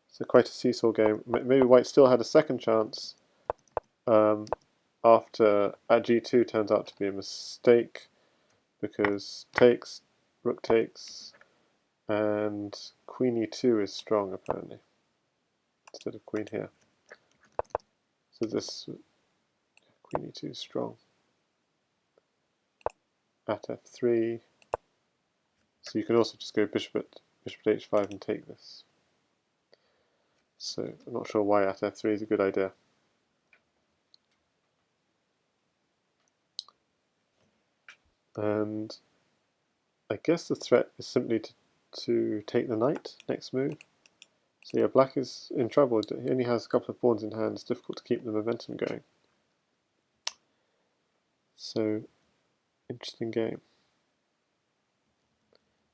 it's quite a seesaw game. Maybe white still had a second chance after at g2 turns out to be a mistake because takes, rook takes, and queen e2 is strong apparently instead of queen here. So this queen e2 is strong. At f3. So you can also just go bishop at h5 and take this. So I'm not sure why at f3 is a good idea. And I guess the threat is simply to take the knight, next move. So yeah, black is in trouble. He only has a couple of pawns in hand. It's difficult to keep the momentum going. So, interesting game.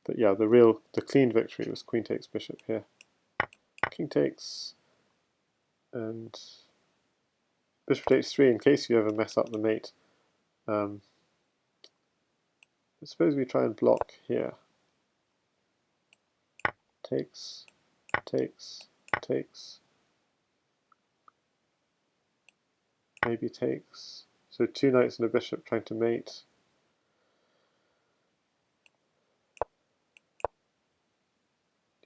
But yeah, the clean victory was queen takes bishop here. King takes, and bishop to h3 in case you ever mess up the mate. I suppose we try and block here. Takes, takes, takes. Maybe takes. So two knights and a bishop trying to mate.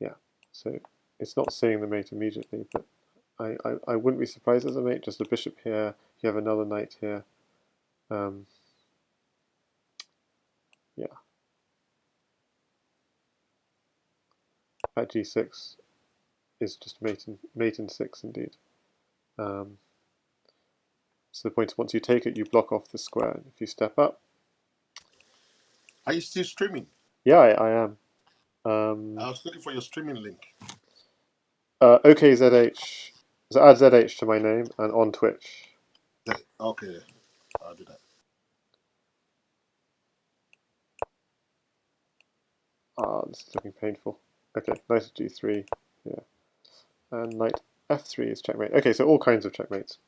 Yeah, so it's not seeing the mate immediately, but I wouldn't be surprised as a mate. Just a bishop here, you have another knight here. Yeah. At g6 is just mate in 6 indeed. So the point is once you take it, you block off the square. And if you step up. Are you still streaming? Yeah, I am. I was looking for your streaming link. OKZH. So add ZH to my name and on Twitch. Okay, I'll do that. This is looking painful. Okay, knight at g3. Yeah. And knight f3 is checkmate. Okay, so all kinds of checkmates.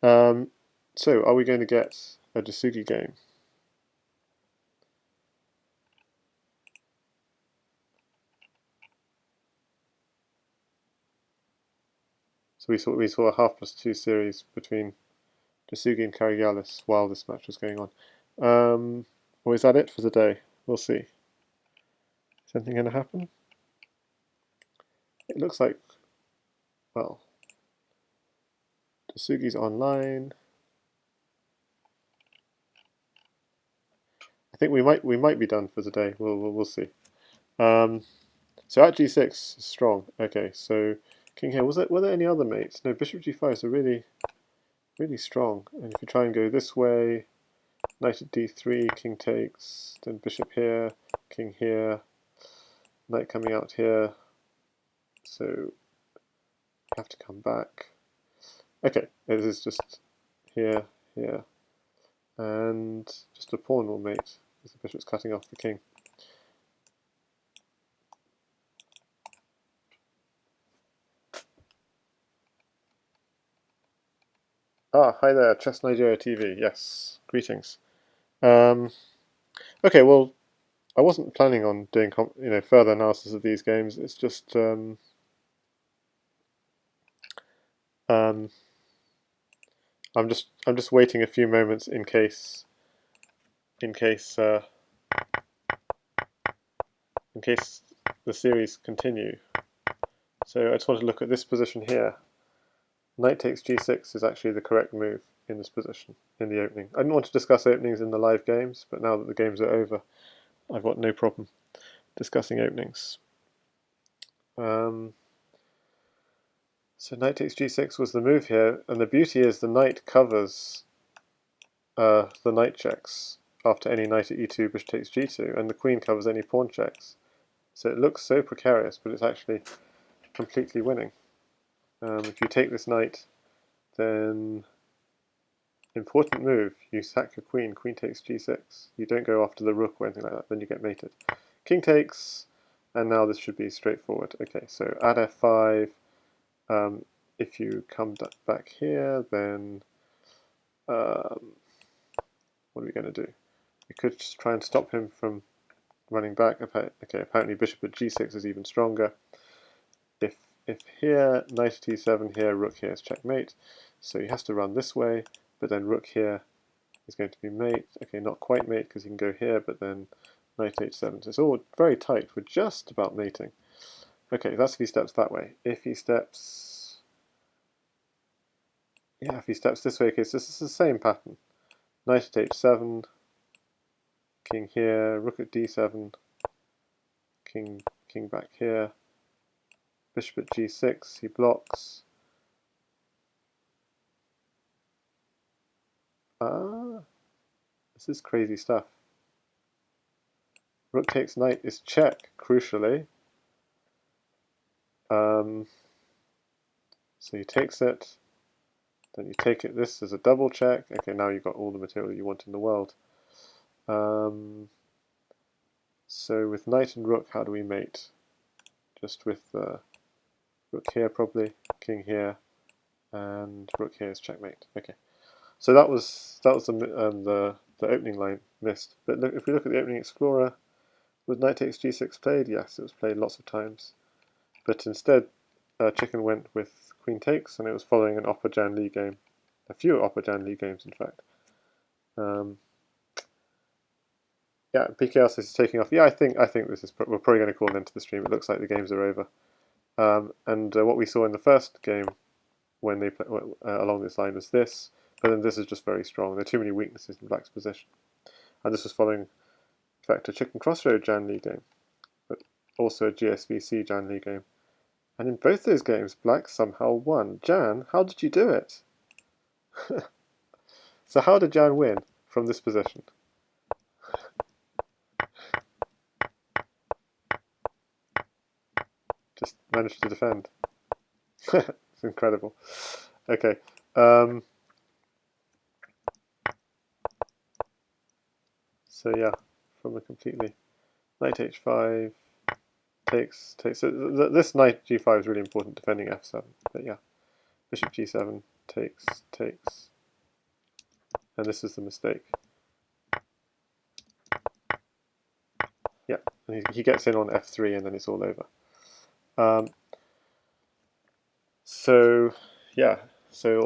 So are we going to get a Jasugi game? So we saw a half+2 series between Jasugi and Karagialis while this match was going on. Or is that it for today? We'll see. Is anything going to happen? It looks like, well, Jasugi's online. I think we might be done for today. We'll see. So at g6 is strong. Okay, so king here. Were there any other mates? No, bishop g5 is really strong. And if you try and go this way, knight at d3, king takes, then bishop here, king here, knight coming out here. So you have to come back. Okay, this is just here, here, and just a pawn will mate because the bishop's cutting off the king. Hi there, Chess Nigeria TV. Yes, greetings. Okay, well, I wasn't planning on doing further analysis of these games. It's just um, I'm just waiting a few moments in case in case the series continue. So I just want to look at this position here. Knight takes g6 is actually the correct move in this position, in the opening. I didn't want to discuss openings in the live games, but now that the games are over, I've got no problem discussing openings. So knight takes g6 was the move here, and the beauty is the knight covers the knight checks after any knight at e2, bishop takes g2, and the queen covers any pawn checks. So it looks so precarious, but it's actually completely winning. If you take this knight, then important move, you sack your queen, queen takes g6. You don't go after the rook or anything like that, then you get mated. King takes, and now this should be straightforward. Okay, so at f5, if you come back here, then what are we going to do? We could just try and stop him from running back. Okay, apparently bishop at g6 is even stronger. If here, knight at e7, here, rook here is checkmate. So he has to run this way, but then rook here is going to be mate. Okay, not quite mate because he can go here, but then knight h7. So it's all very tight. We're just about mating. Okay, that's if he steps that way. If he steps... Yeah, if he steps this way, okay, so this is the same pattern. Knight at h7, king here, rook at d7, king back here, bishop at g6, he blocks. This is crazy stuff. Rook takes knight is check, crucially. So he takes it, then you take it, this is a double check. Okay, now you've got all the material you want in the world. So with knight and rook, how do we mate? Just with rook here probably, king here, and rook here is checkmate. Okay, so that was the opening line missed. But look, if we look at the opening explorer, was knight takes g6 played? Yes, it was played lots of times. But instead, Chicken went with queen takes, and it was following an Oppa Jan Lee game. A few Oppa Jan Lee games, in fact. Yeah, PKL says he's taking off. Yeah, I think this is we're probably going to call an end to the stream. It looks like the games are over. And what we saw in the first game when they along this line was this, but then this is just very strong. There are too many weaknesses in Black's position, and this was following, in fact, a Chicken Crossroad Jan Lee game, but also a GSVC Jan Lee game. And in both those games, Black somehow won. Jan, how did you do it? So how did Jan win from this position? Just managed to defend. It's incredible. Okay. So yeah, from a completely knight h5 takes. So this knight g5 is really important defending f7. But yeah, bishop g7 takes, and this is the mistake. Yeah, and he gets in on f3, and then it's all over. So yeah, so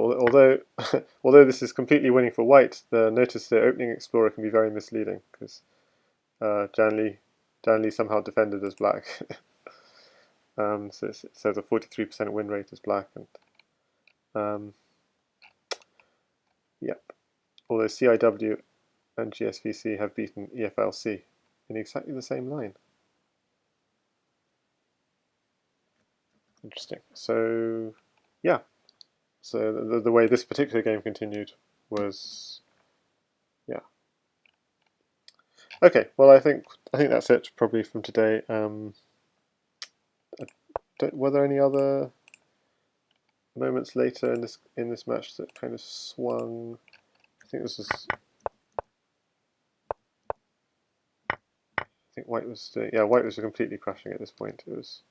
although this is completely winning for white, notice the opening explorer can be very misleading because Jan Lee somehow defended as black. So it says a 43% win rate as black, and yep. Although CIW and GSVC have beaten EFLC in exactly the same line. Interesting. So yeah. So the way this particular game continued was, yeah. Okay. Well, I think that's it probably from today. Were there any other moments later in this match that kind of swung? I think this was. I think White was White was completely crushing at this point. It was.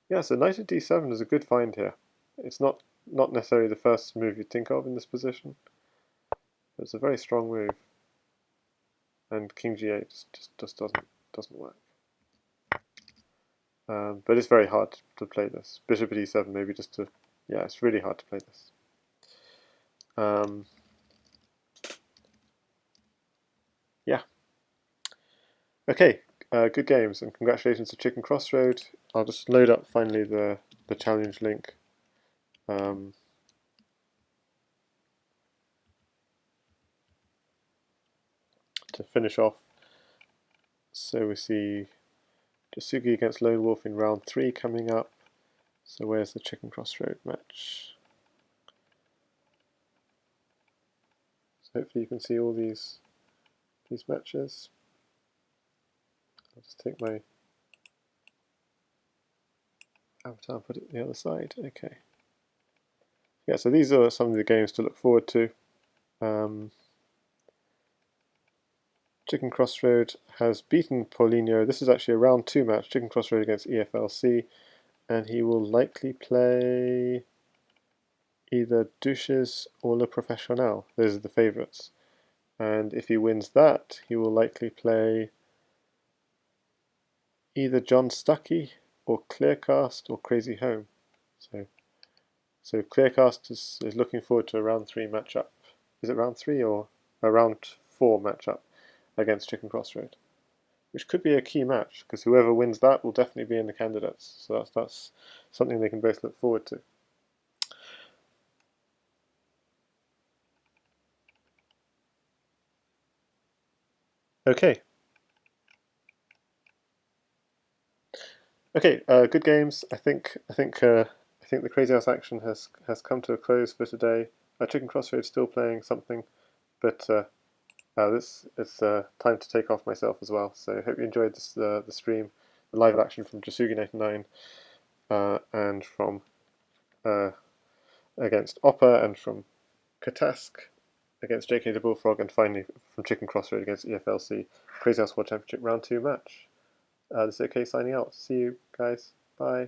Yeah, so knight at d7 is a good find here. It's not necessarily the first move you'd think of in this position. It's a very strong move. And king g8 just doesn't work. But it's very hard to play this. Bishop at e7 maybe just to... Yeah, it's really hard to play this. Yeah. Okay, good games, and congratulations to Chicken Crossroad. I'll just load up finally the challenge link. To finish off. So we see Jasugi against Lone Wolf in round 3 coming up. So where's the Chicken Crossroad match? So hopefully you can see all these matches. I'll just take my avatar and put it on the other side. Okay. Yeah, so these are some of the games to look forward to. Chicken Crossroad has beaten Paulinho. This is actually a round 2 match, Chicken Crossroad against EFLC, and he will likely play either Duches or Le Professionnel. Those are the favourites. And if he wins that, he will likely play either John Stuckey or Clearcast or Crazy Home. So Clearcast is looking forward to a round 3 matchup. Is it round 3 or a round 4 matchup against Chicken Crossroad? Which could be a key match, because whoever wins that will definitely be in the candidates. So that's something they can both look forward to. Okay. Okay, good games. I think the Crazyhouse action has come to a close for today. Chicken Crossroads still playing something, but this it's time to take off myself as well. So I hope you enjoyed this the stream, the live action from Jasugi99, and from against Oppa, and from Katask against JK the Bullfrog, and finally from Chicken Crossroad against EFLC Crazyhouse World Championship Round 2 match. This is OK signing out. See you guys. Bye.